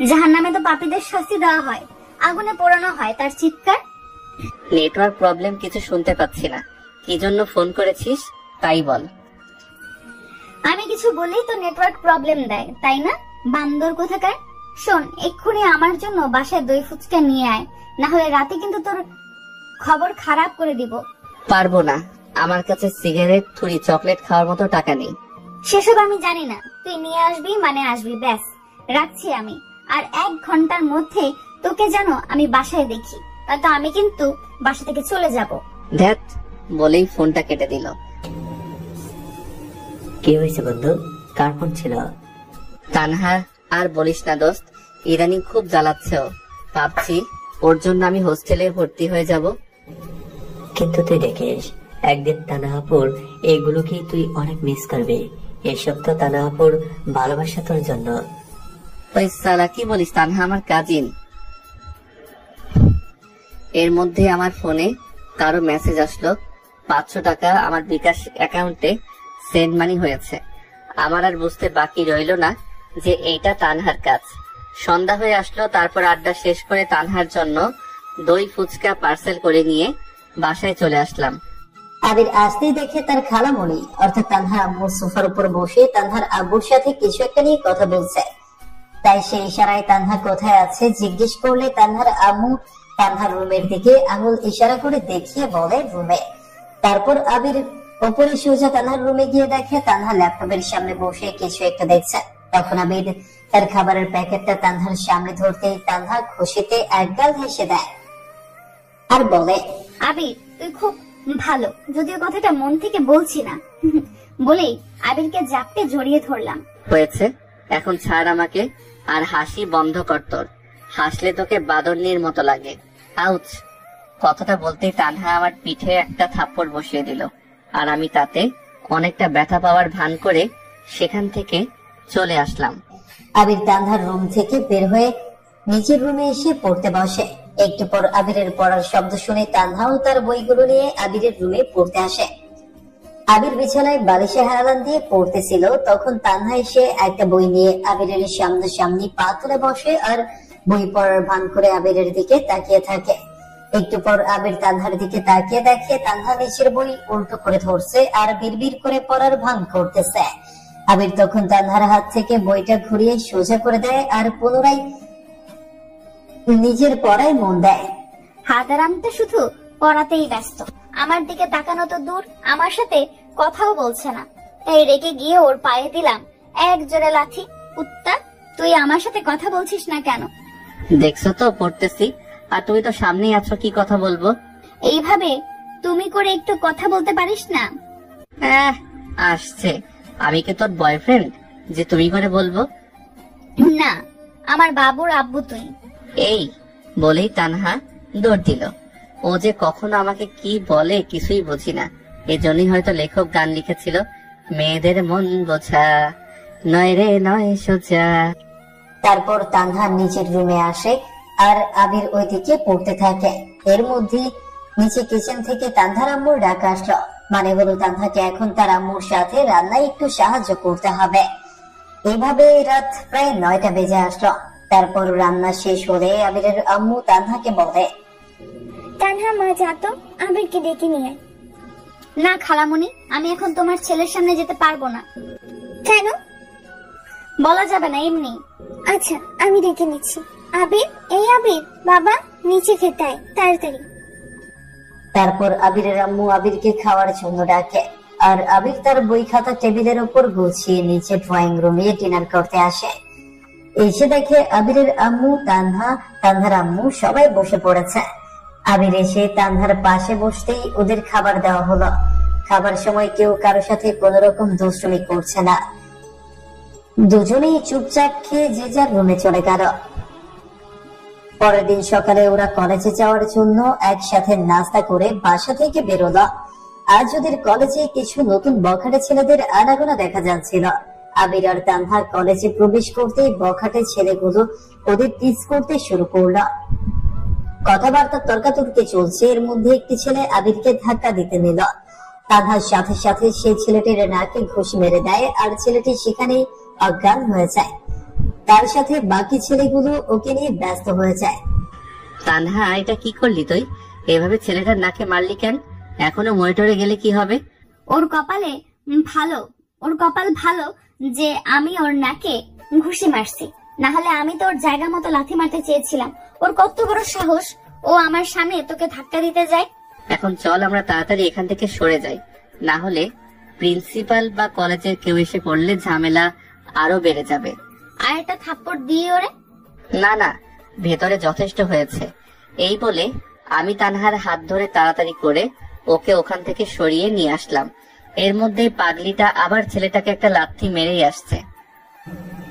A: জাহান্নামে তো পাপীদের শাস্তি দেওয়া হয়, আগুনে পোড়ানো হয়, তার চিৎকার।
B: নেটওয়ার্ক প্রবলেম, কিছু শুনতে পাচ্ছি না। কি জন্য ফোন করেছিস তাই বল।
A: আমি কিছু বললেই তো নেটওয়ার্ক প্রবলেম দেয়, তাই না? বান্দর কোথাকার। শোন, এক্ষুনি আমার জন্য বাসায় দই ফুচকা নিয়ে আয়, না হলে রাতে কিন্তু তোর খবর খারাপ করে দিব।
B: পারবো না, আমার কাছে সিগারেট, থুরি, চকলেট খাওয়ার মতো টাকা নেই।
A: সেসব আমি জানি না, তুই নিয়ে আসবি মানে আসবি, ব্যাস। রাখছি আমি। আর 1 ঘন্টার মধ্যে তোকে যেন আমি বাসায় দেখি, নয়তো আমি কিন্তু বাসা থেকে চলে যাব।
B: ধ্যাত, বলেই ফোনটা কেটে দিল।
D: কি হয়েছে বন্ধু? কার ফোন ছিল?
B: তানহা, আর বলিস না দোস্ত, ইদানিং খুব জ্বালাচ্ছে ও। ভাবছি ওর জন্য আমি হোস্টেলে ভর্তি হয়ে যাব।
D: কিন্তু তুই দেখিস, একদিন তানহাপুর এগুলোকেই তুই অনেক মিস করবি। এসব তো তানহাপুর ভালোবাসা তোর জন্য।
B: ওই সালা, কি বলিস? তানহা আমার কাজিন। এর মধ্যে আমার ফোনে কারো মেসেজ আসলো, 500 টাকা আমার বিকাশ অ্যাকাউন্টে সেন্ড মানি হয়েছে। আমার আর বুঝতে বাকি রইল না যে এইটা তানহার কাজ। সন্ধ্যা হয়ে আসলো। তারপর আড্ডা শেষ করে তানহার জন্য দই ফুচকা পার্সেল করে নিয়ে বাসায় চলে আসলাম।
C: আবির আসতেই দেখে তার খালামণি অর্থাৎ তানহার আম্মু সোফার উপর বসে তানহার আব্বুর সাথে কিছু একটা নিয়ে কথা বলছে। তাই সে ইশারায় তানহা কোথায় আছে জিজ্ঞেস করলে তানহার আম্মু তানহার রুমের দিকে আঙুল ইশারা করে দেখিয়ে বলে রুমে। তারপর আবির ওপরে সোজা তানহার রুমে গিয়ে দেখে তানহা ল্যাপটপের সামনে বসে কিছু একটা দেখছে। তখন আবির তার খাবারের প্যাকেটটা তানহার সামনে ধরতেই তানহা খুশিতে একগাল হেসে দেয় আর বলে,
A: আবির, তুই খুব ভালো, যদিও কথাটা মন থেকে বলছি না। বলেই আবিরকে জাপটে জড়িয়ে ধরলাম।
B: হয়েছে, এখন ছাড় আমাকে, আর হাসি বন্ধ কর তোর। হাসলে তোকে বাদরনির মতো লাগে। আউচ। কথাটা বলতেই তানহা আমার পিঠে একটা থাপ্পড় বসিয়ে দিল, আর আমি তাতে অনেকটা ব্যথা পাওয়ার ভান করে সেখান থেকে চলে আসলাম।
C: আবির তানহার রুম থেকে বের হয়ে নিচের রুমে এসে পড়তে বসে। একটু পর আবিরের পড়ার শব্দ শুনে তানহাও তার বইগুলো নিয়ে আবিরের রুমে পড়তে আসে। আবির বিছানায় বালিশে হেলান দিয়ে পড়তেছিল, তখন তানহা এসে একটা বই নিয়ে আবিরের সামনাসামনি পা তুলে বসে আর বই পড়ার ভান করে আবিরের দিকে তাকিয়ে থাকে। একটু পর আবির তানহার দিকে তাকিয়ে দেখে তানহা নিচের বই উল্টো করে ধরছে আর বিড়বিড় করে পড়ার ভান করতেছে। আবির তখন তানহার হাত থেকে বইটা ঘুরিয়ে সোজা করে দেয় আর পুনরায় নিজের পড়ায় মন দেয়।
A: হাদারামটা শুধু পড়াতেই ব্যস্ত, আমার দিকে তাকানো তো দূর, আমার সাথে কথাও বলছে না। তাই রেগে গিয়ে ওর পায়ে দিলাম এক জোড়া লাথি। কুত্তা, তুই আমার সাথে কথা বলছিস না কেন?
B: দেখছো তো পড়তেছি, আর তুমি তো সামনেই আছো, কি কথা বলবো?
A: এইভাবে তুমি করে একটু কথা বলতে পারিস না?
B: আসছে, আমি কি তোর বয়ফ্রেন্ড যে তুমি করে বলবো?
A: না, আমার বাবুর আব্বু তুই।
B: এই বলেই তানহা দৌড় দিল। ও যে কখনো আমাকে কি বলে কিছুই বুঝি না। এজন্যই হয়তো লেখক গান লিখেছিল, মেয়েদের মন বোঝা নয় রে নয় সোজা।
C: তারপর তানহা নিচের রুমে আসে আর আবির ওইদিকে পড়তে থাকে। এর মধ্যে নিচে কিচেন থেকে তানহার আম্মুর ডাক আসলো। মানে হলো তানহাকে এখন তার আম্মুর সাথে রান্নায় একটু সাহায্য করতে হবে। এইভাবে রাত প্রায় 9টা বেজে আসলো। তারপর রান্না শেষ হলে আবিরের আম্মু তানহাকে বলে,
A: তানহা মা, যা তো আবিরকে ডেকে নিয়ে। না খালামণি, আমি এখন তোমার ছেলের সামনে যেতে পারবো না। কেন? বলা যাবে না, এমনি। আচ্ছা, আমি ডেকে নিচ্ছি। আবির, এই আবির, বাবা নিচে খেতে আয় তাড়াতাড়ি।
C: তারপর আবিরের আম্মু আবিরকে খাওয়ার জন্য ডাকে আর আবির তার বই খাতা টেবিলের উপর গুছিয়ে নিচে ড্রয়িং রুমে ডিনার করতে আসে। এসে দেখে আবিরের আম্মু, তানহার আম্মু সবাই বসে পড়েছে। আবির এসে তানহার পাশে বসতেই ওদের খাবার দেওয়া হলো। খাবার সময় কেউ কারো সাথে কোন রকম দুষ্টুমি করছে না। দুজনেই চুপচাপ খেয়ে যে যার রুমে চলে গেল। পরের দিন সকালে ওরা কলেজে যাওয়ার জন্য একসাথে নাস্তা করে বাসা থেকে বেরোলো। আজ ওদের কলেজে কিছু নতুন বখাটে ছেলেদের আনাগোনা দেখা যাচ্ছিল। আবির আর তানহা কলেজে প্রবেশ করতেই বখাটে ছেলেগুলো ওদের টিজ করতে শুরু করলো। কথাবার্তা তর্কাতর্কি চলছে। এর মধ্যে একটি ছেলে আবিরকে ধাক্কা দিতে নিল। তানহার সাথে সাথে সেই ছেলেটির নাকে ঘুষি মেরে দেয় আর ছেলেটি সেখানেই অজ্ঞান হয়ে যায়। তার সাথে বাকি ছেলেগুলো ওকে নিয়ে ব্যস্ত হয়ে যায়।
B: তানহা, এটা কি করলি তুই? এভাবে ছেলেটার নাকে মারলি কেন? এখনো মনিটরে গেলে কি হবে?
A: ওর কপালে ভালো, ওর কপাল ভালো যে আমি ওর নাকে ঘুষি মারছি, না হলে আমি তো ওর জায়গা মতো লাথি মারতে চেয়েছিলাম। ওর কত বড় সাহস, ও আমার সামনে তোকে ধাক্কা দিতে যায়।
B: এখন চল আমরা তাড়াতাড়ি এখান থেকে সরে যাই, না হলে প্রিন্সিপাল বা কলেজের কেউ এসে পড়লে ঝামেলা আরো বেড়ে যাবে।
A: আর একটা থাপ্পড় দিয়ে ওরে।
B: না না, ভেতরে যথেষ্ট হয়েছে। এই বলে আমি তানহার হাত ধরে তাড়াতাড়ি করে ওকে ওখান থেকে সরিয়ে নিয়ে আসলাম। এর মধ্যে পাগলিটা আবার ছেলেটাকে একটা লাথি মেরেই আসছে।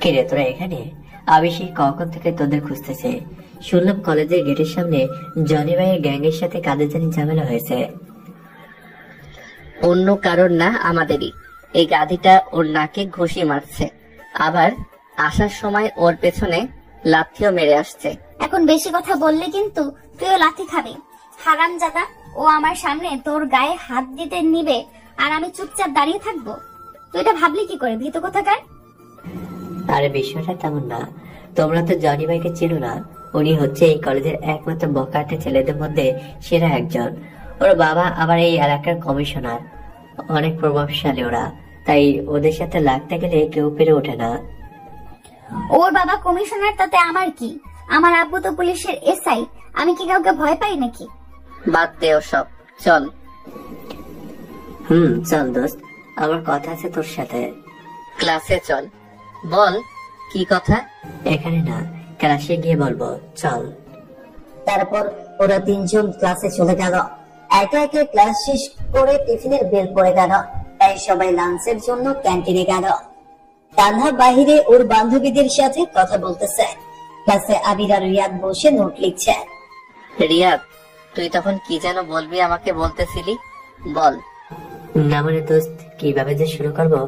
D: কিরে তোরা এখানে? আমি সেই কখন থেকে তোদের খুঁজতেছে। শুনলাম কলেজের গেটের সামনে জনি ভাইয়ের গ্যাংয়ের সাথে কাদের জানি ঝামেলা হয়েছে।
B: অন্য কারণ না, আমাদেরই। এই গাধিটা ওর নাকে ঘুষি মারছে, আবার আসার সময় ওর পেছনে লাথিও মেরে আসছে।
A: এখন বেশি কথা বললে কিন্তু তুইও লাথি খাবি। হারামজাদা, ও আমার সামনে তোর গায়ে হাত দিতে নিবে আর আমি চুপচাপ দাঁড়িয়ে থাকবো? তুই এটা ভাবলি কি করে, ভীতু কোথাকার?
D: আরে বিষয়টা তেমন না। তোমরা তো জনি ভাইকে চেনো না। উনি হচ্ছে এই কলেজের একমাত্র বখাটে ছেলেদের মধ্যে সেরা একজন। ওর বাবা আবার এই এলাকার কমিশনার, অনেক প্রভাবশালী ওরা। তাই ওদের সাথে লাগতে গেলে কেউ পেরে ওঠে না।
A: ওর বাবা কমিশনার, তাতে আমার কি? আমার আব্বু তো পুলিশের এসআই। আমি কি কাউকে ভয় পাই নাকি?
B: বাদ দে ওসব, চল।
D: চল দোস্ত, আমার কথা আছে তোর সাথে।
B: ক্লাসে চল। বল, কি কথা?
D: এখানে না, ক্লাসে গিয়ে বলবো, চল।
C: তারপর ওরা তিনজন ক্লাসে চলে গেল। একে একে ক্লাস শেষ করে টিফিনের বেল পড়ে গেল। তাই সবাই লাঞ্চের জন্য ক্যান্টিনে গেল। তানহা বাহিরে ওর বান্ধবীদের সাথে কথা বলতেছে। ক্লাসে আবির আর রিয়াদ বসে নোট লিখছে।
B: রিয়াদ, তুই তখন কি যেন বলবি আমাকে বলতেছিলি, বল।
D: না মানে দোস্ত, কিভাবে যে শুরু করবো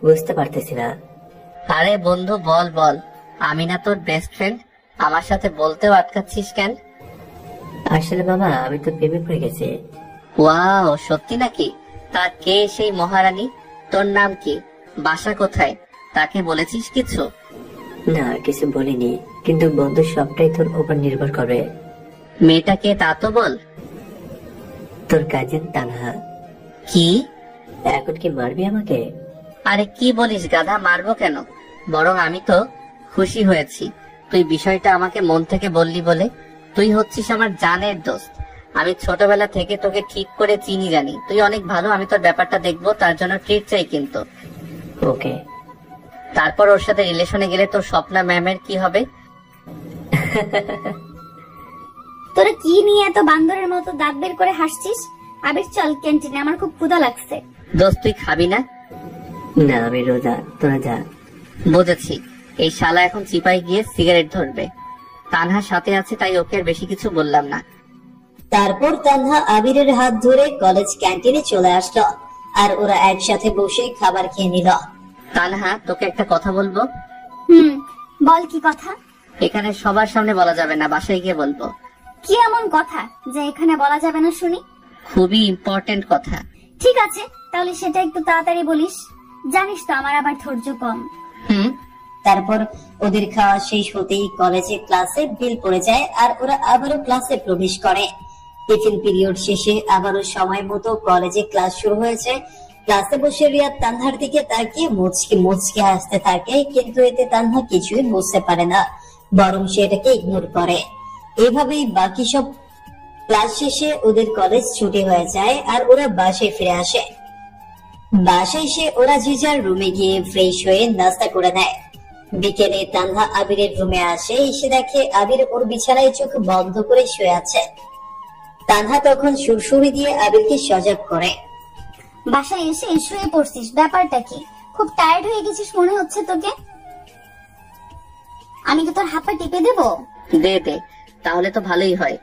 D: বুঝতে পারতেছি না।
B: আরে বন্ধু, বল বল। আমি না তোর বেস্ট ফ্রেন্ড, আমার সাথে বলতেও আটকাচ্ছিস কেন?
D: আসলে মামা, আমি তো প্রেমে পড়ে গেছি।
B: ওয়াও, সত্যি নাকি? তা কে সেই মহারানী? তোর নাম কি? বাসা কোথায়? তাকে বলেছিস কিছু?
D: না, কিছু বলিনি, কিন্তু বন্ধু সবটাই তোর উপর নির্ভর করবে।
B: মেয়েটাকে তা তো বল।
D: তোর কাজিন তানহা।
B: কি?
D: এখন কি মারবি আমাকে?
B: আরে কি বলিস গাধা, মারবো কেন? বরং আমি তো খুশি হয়েছি তুই বিষয়টা আমাকে মন থেকে বললি বলে। তুই হচ্ছিস আমার জানের দোস্ত। আমি ছোটবেলা থেকে তোকে ঠিক করে চিনি, জানি তুই অনেক ভালো। আমি তোর ব্যাপারটা দেখবো, তার জন্য ট্রিট চাই কিন্তু।
D: ওকে।
B: তারপর ওর সাথে রিলেশনে গেলে তোর স্বপ্না ম্যামের কি হবে?
A: তোরা কি নিয়ে এত বান্দরের মতো দাঁত বের করে হাসছিস? আবির চল ক্যান্টিনে, আমার খুব ক্ষুধা লাগছে।
B: দোস্ত তুই খাবি না?
D: না আমি রোজা, তোরা যা।
B: বুঝেছি, এই শালা এখন চিপাই গিয়ে সিগারেট ধরবে। তানহা সাথে আছে তাই ওকে আর বেশি কিছু বললাম না।
C: তারপর তানহা আবিরের হাত ধরে কলেজ ক্যান্টিনে চলে আসলো আর ওরা একসাথে বসে খাবার খেয়ে নিল।
B: তানহা তোকে একটা কথা বলবো।
A: বল, কি কথা?
B: এখানে সবার সামনে বলা যাবে না, বাসায় গিয়ে বলবো।
A: কি এমন কথা যে এখানে বলা যাবে না শুনি?
B: খুবই ইম্পর্টেন্ট কথা।
A: ঠিক আছে, তাহলে সেটা একটু তাড়াতাড়ি বলিস। জানিস তো আমার আবার ধৈর্য কম।
C: তারপর ওদের খাওয়া শেষ হতেই কলেজে ক্লাসে বেল পড়ে যায় আর ওরা আবারও ক্লাসে প্রবেশ করে। টিফিন পিরিয়ড শেষে আবারও সময় মতো কলেজে ক্লাস শুরু হয়েছে। ক্লাসে বসে রিয়াদ তানহার দিকে তাকিয়ে মুচকি মুচকি হাসতে থাকে, কিন্তু এতে তানহা কিছুই বুঝতে পারে না, বরং সে এটাকে ইগনোর করে। এভাবেই বাকি সব ক্লাস শেষে ওদের কলেজ ছুটি হয়ে যায় আর ওরা বাসায় ফিরে আসে। বাসায় এসে ওরা যে যার রুমে গিয়ে ফ্রেশ হয়ে নাস্তা করে নেয়। বিকেলে তানহা আবিরের রুমে আসে, এসে দেখে আবির ওর বিছানায় চোখ বন্ধ করে শুয়ে আছে। তানহা তখন সুরসুরি দিয়ে আবিরকে সজাগ করে।
A: বাসায় এসে শুয়ে পড়ছিস, ব্যাপারটা কি? খুব টায়ার্ড হয়ে গেছিস মনে হচ্ছে তোকে। আমি কি তোর হাত পা টিপে দেবো?
B: দে দে, তাহলে তো ভালোই হয়।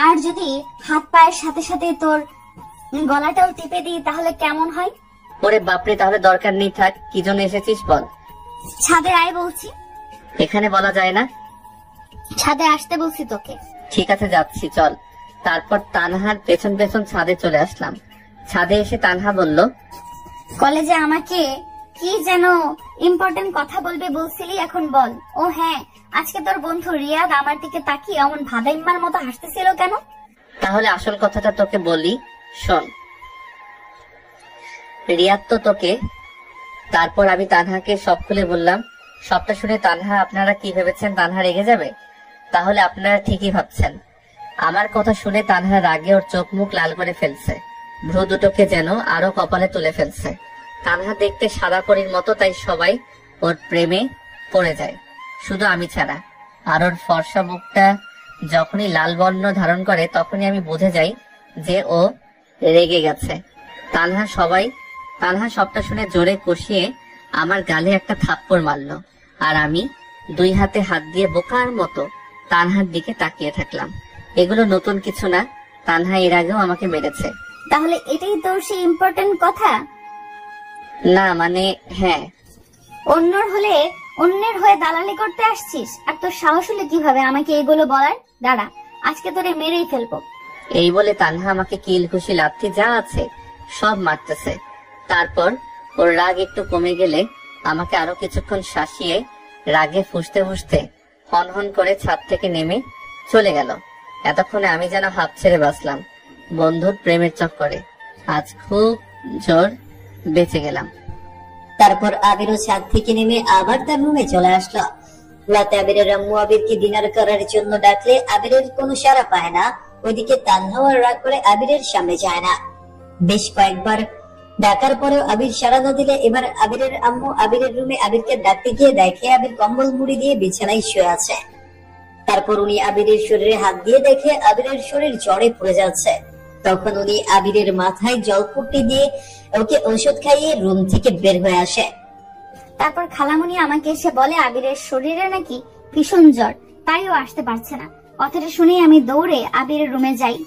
A: আর যদি হাত পায়ের সাথে সাথে তোর গলাটাও টিপে দিই তাহলে কেমন হয়?
B: ওরে বাপরে, তাহলে দরকার নেই, থাক। কি জন্য এসেছিস বল।
A: ছাদে আয় বলছি।
B: এখানে বলা যায় না।
A: ছাদে আসতে বলছি তোকে।
B: ঠিক আছে, যাচ্ছি, চল। তারপর তানহার পেছন পেছন ছাদে চলে আসলাম। ছাদে এসে তানহা বলল,
A: কলেজে আমাকে কি যেন ইম্পর্টেন্ট কথা বলবে বলছিলি, এখন বল। ও হ্যাঁ, আজকে তোর বন্ধু রিয়াদ আমার দিকে তাকিয়ে অমন ভাদাইম্মার মতো হাসতেছিল কেন?
B: তাহলে আসল কথাটা তোকে বলি, শোন। রিয়াদ তো তোকে। তারপর আমি তানহাকে সব খুলে বললাম। সবটা শুনে তানহা, আপনারা কি ভেবেছেন তানহা রেগে যাবে? তাহলে আপনারা ঠিকই ভাবছেন। আমার কথা শুনে তানহা রাগে ওর চোখ মুখ লাল করে ফেলছে, ভ্রু দুটোকে যেন আরো কপালে তুলে ফেলছে। তানহা দেখতে সাদা পরীর মতো, তাই সবাই ওর প্রেমে পড়ে যায়, শুধু আমি ছাড়া। আর ওর ফর্সা মুখটা যখনই লাল বর্ণ ধারণ করে তখনই আমি বুঝে যাই যে ও রেগে গেছে। তানহা সবটা শুনে জোরে কষিয়ে আমার গালে একটা থাপ্পড় মারলো, আর আমি দুই হাতে হাত দিয়ে বোকার মতো তানহার দিকে তাকিয়ে থাকলাম। এগুলো নতুন কিছু না, তানহা এর আগেও আমাকে মেরেছে।
A: তাহলে এটাই তোর সেই ইম্পর্টেন্ট কথা?
B: না মানে হ্যাঁ।
A: অন্যের হয়ে দালালি করতে আসছিস? আর তোর সাহস হলে কিভাবে আমাকে এগুলো বলার? দাঁড়া, আজকে তোরে মেরেই ফেলবো।
B: এই বলে তানহা আমাকে কিল ঘুষি লাথি যা আছে সব মারতেছে। তারপর ওর রাগ একটু কমে গেলে আমাকে আরো কিছুক্ষণ শাসিয়ে রাগে ফুঁসতে ফুঁসতে হন করে ছাদ থেকে নেমে চলে গেল। এতক্ষণে আমি যেন হাঁপ ছেড়ে বাঁচলাম বন্ধুর প্রেমের চক্করে। আজ খুব জোর বেঁচে গেলাম।
C: তারপর আবিরও ছাদ থেকে নেমে আবার তার রুমে চলে আসলো। রাতে আবিরের আম্মু আবিরকে ডিনার করার জন্য ডাকলে আবিরের কোনো সাড়া পায় না। ওইদিকে তানহাও রাগ করে আবিরের সামনে যায় না। বেশ কয়েকবার ডাকার পরেও আবির সাড়া না দিলে এবার আবিরের আম্মু আবিরের রুমে আবিরকে ডাকতে গিয়ে দেখে আবির কম্বল মুড়ি দিয়ে বিছানায় শুয়ে আছে। তারপর উনি আবিরের শরীরে হাত দিয়ে দেখে আবিরের শরীর জ্বরে পড়ে যাচ্ছে। তখন উনি আবিরের মাথায় জলপট্টি দিয়ে ওকে ওষুধ খাইয়ে রুম থেকে বের হয়ে আসে।
A: তারপর খালামণি আমাকে এসে বলে আবিরের শরীরে নাকি ভীষণ জ্বর, তাই ও আসতে পারছে না। কথাটা শুনে আমি দৌড়ে আবিরের রুমে যাই।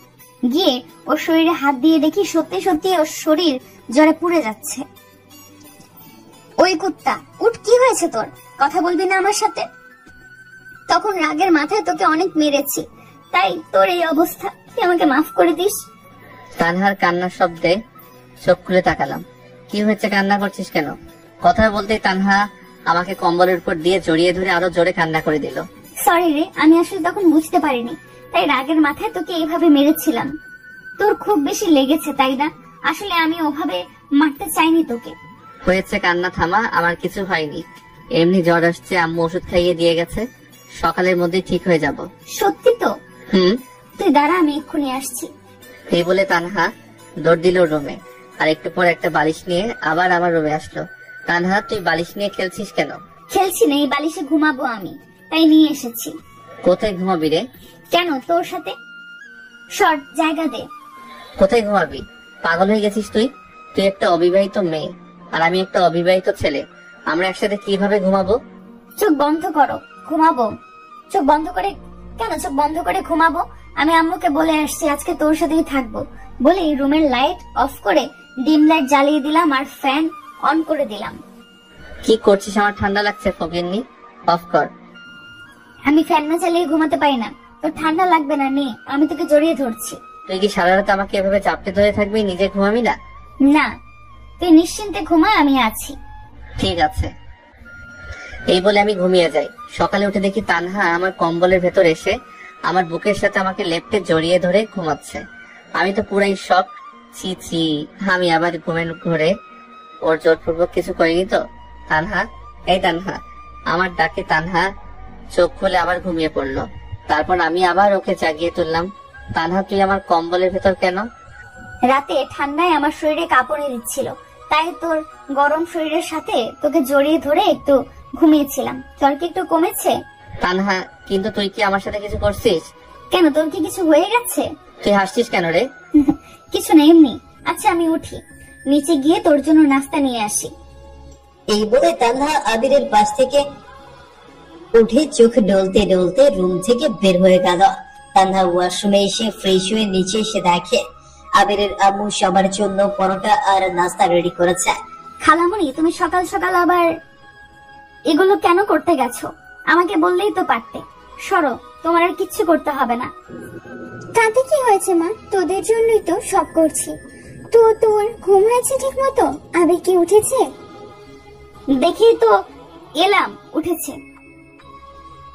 A: গিয়ে ওর শরীরে হাত দিয়ে দেখি সত্যি সত্যি ওর শরীর জ্বরে পুড়ে যাচ্ছে। ওই কুত্তা, উঠ, কি হয়েছে তোর? কথা বলবি না আমার সাথে? তখন রাগের মাথায় তোকে অনেক মেরেছি, তাই তোর এই অবস্থা। তুই আমাকে মাফ করে দিস।
B: তানহার কান্নার শব্দে চোখ খুলে তাকালাম। কি হয়েছে, কান্না করছিস কেন? কথা বলতে তানহা আমাকে কম্বলের উপর দিয়ে জড়িয়ে ধরে আরো জোরে কান্না করে দিল।
A: সরি রে, আমি আসলে তখন বুঝতে পারিনি, তাই রাগের মাথায় তোকে এইভাবে মেরেছিলাম। তোর খুব বেশি লেগেছে তাই না? আসলে আমি ওভাবে মারতে চাইনি তোকে।
B: হয়েছে, কান্না থামা। আমার কিছু হয়নি, এমনি জ্বর আসছে, আম্মু ওষুধ খাইয়ে দিয়ে গেছে, সকালের মধ্যে ঠিক হয়ে যাব।
A: সত্যি তো? তুই দাঁড়া, আমি এক্ষুনি আসছি।
B: এই বলে তানহা দৌড় দিল রুমে, আর একটু পর একটা বালিশ নিয়ে আবার আমার রুমে আসলো। তানহা, তুই বালিশ নিয়ে খেলছিস কেন?
A: খেলছি না, এই বালিশে ঘুমাবো আমি, তাই নিয়ে এসেছি।
B: কোথায় ঘুমাবি রে?
A: কেন, তোর সাথে? শর্ট জায়গা দে।
B: কোথায় ঘুমাবি? পাগল হয়ে গেছিস তুই? তুই একটা অবিবাহিত মেয়ে আর আমি একটা অবিবাহিত ছেলে, আমরা একসাথে কিভাবে ঘুমাবো?
A: চোখ বন্ধ করো, ঘুমাবো। চোখ বন্ধ করে কেন? চোখ বন্ধ করে ঘুমাবো। আমি আম্মুকে বলে আসছি আজকে তোর সাথেই থাকবো বলে রুমের লাইট অফ করে ডিম লাইট জ্বালিয়ে দিলাম আর ফ্যান অন করে দিলাম।
B: কি করছিস? আমার ঠান্ডা লাগছে ফকিন্নি, অফ কর।
A: আমি ফ্যান না চালিয়ে ঘুমাতে পারি না। তোর ঠান্ডা লাগবে না, নে, আমি তোকে জড়িয়ে ধরছি।
B: তুই কি সারা রাত আমাকে এভাবে চাপতে ধরে থাকবি, নিজে ঘুমাবি না?
A: না, তুই নিশ্চিন্তে ঘুমা, আমি আছি।
B: ঠিক আছে। এই বলে আমি ঘুমিয়ে যাই। সকালে উঠে দেখি তানহা আমার কম্বলের ভেতর এসে আমার বুকের সাথে আমাকে লেপ্টে জড়িয়ে ধরে ঘুমাচ্ছে। আমি তো পুরাই শক। ছি ছি, আমি আবার ঘুমের ঘরে ওর জোরপূর্বক কিছু করিনি তো? তানহা, এই তানহা। আমার ডাকে তানহা চোখ খুলে আবার ঘুমিয়ে পড়লো। তারপর আমি আবার ওকে জাগিয়ে তুললাম। তানহা, তুই আমার কম্বলের ভেতর কেন?
A: রাতে ঠান্ডায় আমার শরীরে কাঁপুনি দিচ্ছিল, তাই তোর গরম শরীরের সাথে তোকে জড়িয়ে ধরে একটু ঘুমিয়েছিলাম। তোর কি একটু কমেছে?
B: তানহা, কিন্তু তুই কি আমার সাথে কিছু করছিস?
A: কেন, তোর কি কিছু হয়ে গেছে?
B: তুই হাসছিস কেন রে?
A: কিছু নেই, এমনি। আচ্ছা, আমি উঠি, নিচে গিয়ে তোর জন্য নাস্তা নিয়ে আসি।
C: এই বলে তানহা আবিরের পাশ থেকে উঠে চোখ ডলতে ডলতে রুম থেকে বের হয়ে গেল। তানহা ওয়াশরুমে এসে ফ্রেশ হয়ে নিচে এসে দেখে আবিরের আম্মু সবার জন্য পরোটা আর নাস্তা রেডি করেছে।
A: খালামণি, তুমি সকাল সকাল আবার এগুলো কেন করতে গেছো? আমাকে বললেই তো পারতে। সরো, তোমার আর কিচ্ছু করতে হবে না। তাতে কি হয়েছে মা, তোদের জন্যই তো সব করছি। তো তোর ঘুম হয়েছে ঠিক মতো? আবির কি উঠেছে? দেখি তো এলাম, উঠেছে।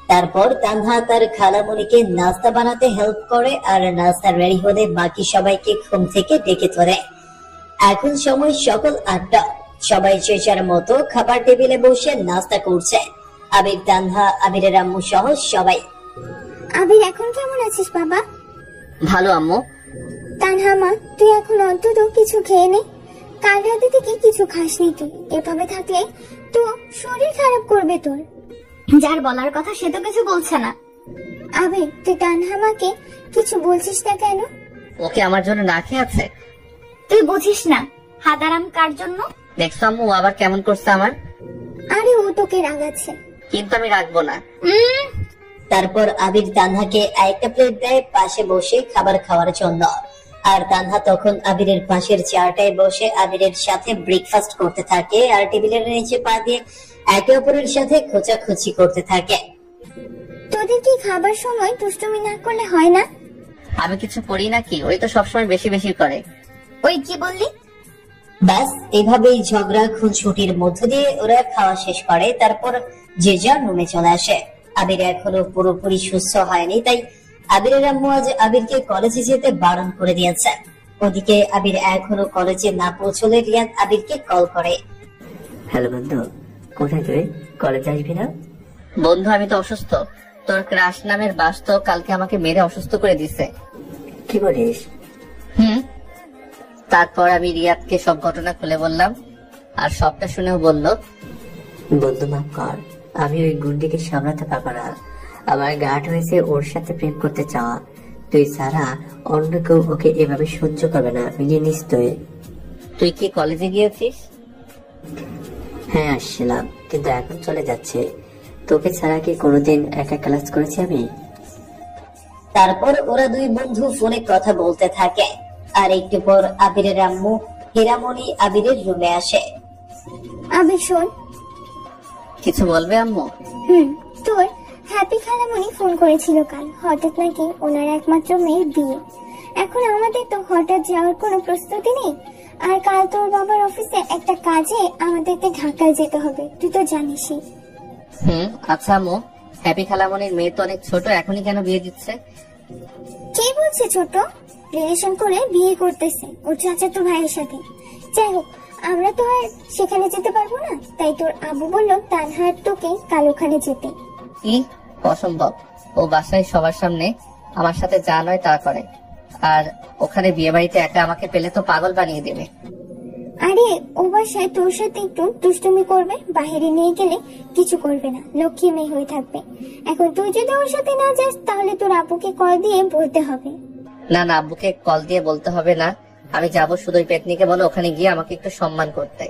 C: তারপর তানহা তার খালামণিকে নাস্তা বানাতে হেল্প করে আর নাস্তা রেডি হলে বাকি সবাইকে ঘুম থেকে ডেকে তোলে। এখন সময় সকাল 8টা। সবাই যে যার মতো খাবার টেবিলে বসে নাস্তা করছে। আবির, তানহা, আবিরের আম্মু সহ সবাই।
A: আবির, এখন কেমন আছিস বাবা?
B: ভালো আম্মু।
A: তানহা মা, তুই এখন অন্তত কিছু খেয়ে নে। কাল রাতে থেকে কিছু খাসনি তুই। এভাবে থাকলে তো শরীর খারাপ করবে তোর। যার বলার কথা সে তো কিছু বলছে না। আবির, তুই তানহা মাকে কিছু বলছিস না কেন?
B: ওকে আমার জন্য না খেয়ে আছে।
A: তুই বুঝিস না হাদারাম কার জন্য।
B: দেখছো আম্মু ও আবার কেমন করছে আমার?
A: আরে ও তোকে রাগাচ্ছে।
B: কিন্তু আমি রাখবো না।
C: তারপর আবির তানহাকে একটা প্লেট দেয় পাশে বসে খাবার খাওয়ার জন্য। আর তানহা তখন আবিরের পাশের চেয়ারটায় বসে আবিরের সাথে ব্রেকফাস্ট করতে থাকে আর টেবিলের নিচে পা দিয়ে একে অপরের সাথে খোঁচাখুচি করতে থাকে।
A: তোদের কি খাবার সময় দুষ্টুমি না করলে হয় না?
B: আমি কিছু করি নাকি? ওই তো সবসময় বেশি বেশি করে।
A: ওই কি বললি?
C: ব্যাস এভাবেই ঝগড়া খুনসুটির মধ্য দিয়ে ওরা খাওয়া শেষ করে। তারপর যে যার রুমে চলে আসে। আবির এখনো পুরোপুরি সুস্থ হয়নি, তাই আবিরের আম্মু আজ আবিরকে কলেজে যেতে বারণ করে দিয়েছে। ওদিকে আবির এখনো কলেজে না পৌঁছলে রিয়াদ আবিরকে কল করে।
D: হ্যালো বন্ধু, কোথায় তুই? কলেজ আসবি না?
B: বন্ধু, আমি তো অসুস্থ। তোর ক্রাশ নামের বাস তো কালকে আমাকে মেরে অসুস্থ করে দিছে।
D: কি বলিস?
B: তারপর আমি রিয়াদকে সব ঘটনা খুলে বললাম আর সবটা শুনেও বলল,
D: বন্ধু মাফ কর, আমি ওই গুন্ডিকে সামলাতে পারবো না। আমার গার্ড হয়েছে ওর সাথে প্রেম করতে চাওয়া। তুই ছাড়া অন্য কেউ ওকে এভাবে সহ্য করবে না, মিলিয়ে নিস তুই।
B: তুই কি কলেজে গিয়েছিস?
D: হ্যাঁ আসছিলাম, কিন্তু এখন চলে যাচ্ছে। তোকে ছাড়া কি কোনোদিন একা ক্লাস করেছি আমি?
C: তারপর ওরা দুই বন্ধু ফোনে কথা বলতে থাকে। আর একটু পর আবিরের আম্মু হীরামণি আবিরের রুমে আসে।
A: আবির শোন।
B: কিছু বলবে আম্মু?
A: তোর হ্যাপি খালামণি ফোন করেছিল কাল। হঠাৎ নাকি ওনার একমাত্র মেয়ের বিয়ে। এখন আমাদের তো হঠাৎ যাওয়ার কোনো প্রস্তুতি নেই। আর কাল তোর বাবার অফিসে একটা কাজে আমাদেরকে ঢাকায় যেতে হবে, তুই তো জানিসই।
B: আচ্ছা আম্মু, হ্যাপি খালামণির মেয়ে তো অনেক ছোট, এখনই কেন বিয়ে দিচ্ছে?
A: কে বলছে ছোট? রিলেশন করে বিয়ে করতেছে ওর চাচাতো ভাইয়ের সাথে। যাই হোক, আমরা তো আর সেখানে যেতে পারবো না, তাই তোর আবু বললো তানহার তোকে কাল ওখানে যেতে।
B: কি অসম্ভব! ও বাসায় সবার সামনে আমার সাথে যা নয় তা করে, আর ওখানে বিয়ে বাড়িতে একা আমাকে পেলে তো পাগল বানিয়ে দেবে।
F: আরে ও বাসায় তোর সাথে একটু দুষ্টুমি করবে, বাইরে নিয়ে গেলে কিছু করবে না, লক্ষ্মী মেয়ে হয়ে থাকবে। এখন তুই যদি ওর সাথে না যাস তাহলে তোর আব্বুকে কল দিয়ে বলতে হবে।
B: না না, আব্বুকে কল দিয়ে বলতে হবে না, আমি যাবো। শুধু ওই পেতনিকে বলো ওখানে গিয়ে আমাকে একটু সম্মান করতে।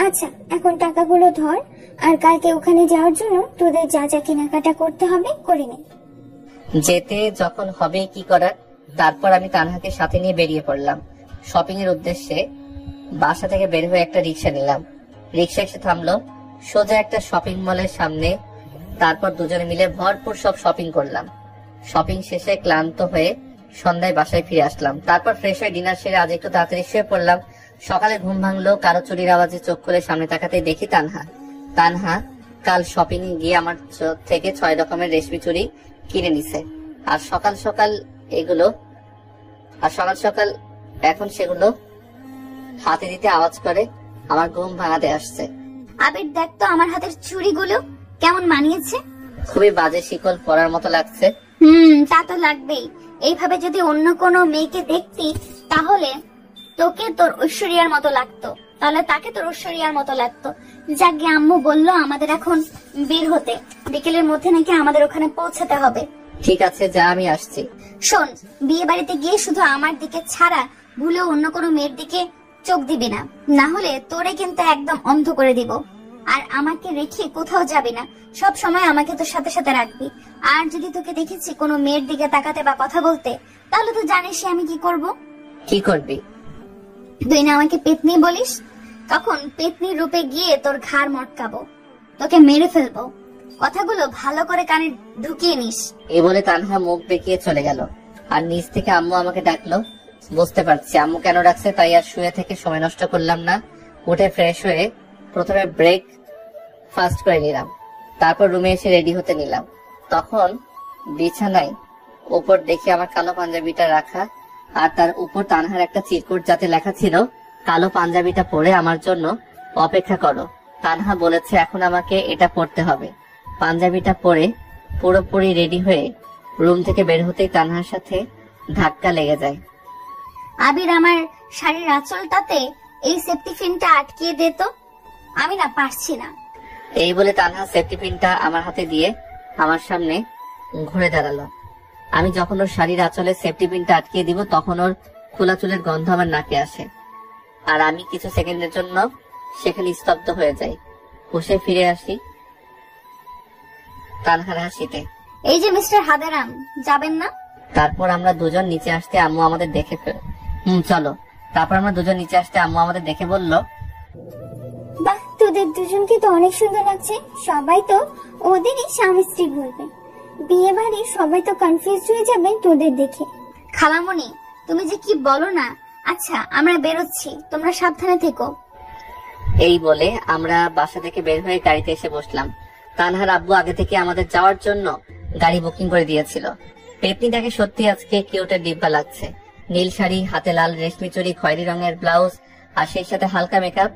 F: আচ্ছা এখন টাকাগুলো ধর, আর কালকে ওখানে যাওয়ার জন্য তোদের যা যা কেনাকাটা করতে হবে করে নে।
B: যেতে যখন হবে কি করার। তারপর আমি তানহাকে সাথে নিয়ে বেরিয়ে পড়লাম শপিং এর উদ্দেশ্যে। বাসা থেকে বের হয়ে একটা রিক্সা নিলাম। রিক্সা এসে থামলো সোজা একটা শপিং মলের সামনে। তারপর দুজনে মিলে ভরপুর সব শপিং করলাম। শপিং শেষে ক্লান্ত হয়ে সন্ধ্যায় বাসায় ফিরে আসলাম। তারপর ফ্রেশ হয়ে ডিনার সেরে আজ একটু তাড়াতাড়ি শুয়ে পড়লাম। সকালে ঘুম ভাঙলো কারো চুরির আওয়াজে চোখ খুলে সামনে তাকাতে দেখি তানহা কাল শপিং এ গিয়ে আমার থেকে 6 রকমের রেশমি চুড়ি কিনে নিছে। আর সকাল সকাল এখন সেগুলো হাতে দিতে আওয়াজ করে আমার ঘুম ভাঙাতে আসছে।
A: আবির দেখ তো আমার হাতের চুড়িগুলো কেমন মানিয়েছে।
B: খুবই বাজে শিকল পরার মতো লাগছে।
A: তা তো লাগবেই। এইভাবে যদি অন্য কোনো মেয়েকে দেখতি তাহলে তোকে তোর ঐশ্বরিয়ার মতো লাগতো, তাহলে তাকে তোর ঐশ্বরিয়ার মতো লাগতো। যাকে আম্মু বললো আমাদের এখন বের হতে, বিকেলের মধ্যে নাকি আমাদের ওখানে পৌঁছাতে হবে।
B: ঠিক আছে যা, আমি আসছি।
A: শোন, বিয়ে বাড়িতে গিয়ে শুধু আমার দিকে ছাড়া ভুলেও অন্য কোনো মেয়ের দিকে চোখ দিবি না, না হলে তোরে কিন্তু একদম অন্ধ করে দিব। আর আমাকে রেখে কোথাও যাবি না, সব সময় আমাকে তোর সাথে সাথে রাখবি। আর যদি তোকে দেখেছি কোনো মেয়ের দিকে তাকাতে বা কথা বলতে, তাহলে তো জানিস আমি কি করব।
B: কি করবি?
A: তুই না আমাকে পেতনি বলিস, তখন পেতনির রূপে গিয়ে তোর ঘাড় মটকাবো, তোকে মেরে ফেলবো। কথাগুলো ভালো করে কানে ঢুকিয়ে নিস।
B: এই বলে তানহা মুখ বেঁকিয়ে চলে গেল। আর নিচ থেকে আম্মু আমাকে ডাকলো। বুঝতে পারছি আম্মু কেন ডাকছে, তাই আর শুয়ে থেকে সময় নষ্ট করলাম না। উঠে ফ্রেশ হয়ে প্রথমে ব্রেক ফাস্ট করে নিলাম, তারপর রুমে এসে রেডি হতে নিলাম। তখন বিছানায় উপর দেখি আমার কালো পাঞ্জাবিটা রাখা, আর তার উপর তানহার একটা চিরকুট যাতে লেখা ছিল কালো পাঞ্জাবিটা পরে আমার জন্য অপেক্ষা করো। তানহা বলেছে এখন আমাকে এটা পড়তে হবে। পাঞ্জাবিটা পরে পুরোপুরি রেডি হয়ে রুম থেকে বের হতেই তানহার সাথে ধাক্কা লেগে যায়।
A: আবির আমার শাড়ির আঁচলটাতে এই সেফটি পিনটা আটকিয়ে দে তো, আমি না পারছি না।
B: এই বলে তানহা সেফটি পিনটা আমার হাতে দিয়ে আমার সামনে ঘুরে দাঁড়ালো। আমি যখন ওর শাড়ির আঁচলে সেফটি পিনটা আটকিয়ে দিব তখন ওর খোলা চুলের গন্ধ আমার নাকে আসে, আর আমি কিছু সেকেন্ডের জন্য সেখানে স্তব্ধ হয়ে যাই। হুঁশে ফিরে আসি তানহার হাসিতে।
A: এই যে মিস্টার হাদারাম, যাবেন না?
B: তারপর আমরা দুজন নিচে আসতে আম্মু আমাদের দেখে চলো। তারপর আমরা দুজন নিচে আসতে আম্মু আমাদের দেখে বলল,
F: বাহ, তোদের দুজনকে তো অনেক সুন্দর লাগছে। সবাই তো ওদেরই স্বামী স্ত্রী বলবে। বিয়ে বাড়ি সবাই তো কনফিউজ হয়ে যাবে তোদের দেখে।
A: খালামণি তুমি যে কি বলো না। আচ্ছা আমরা বেরোচ্ছি, তোমরা সাবধানে থেকো।
B: এই বলে আমরা বাসা থেকে বের হয়ে গাড়িতে এসে বসলাম। তানহার আব্বু আগে থেকে আমাদের যাওয়ার জন্য গাড়ি বুকিং করে দিয়েছিল। পেতনিটাকে সত্যি আজকে কিউটের ডিব্বা লাগছে। নীল শাড়ি, হাতে লাল রেশমি চুড়ি, খয়েরি রঙের ব্লাউজ, আর সেই সাথে হালকা মেকআপ,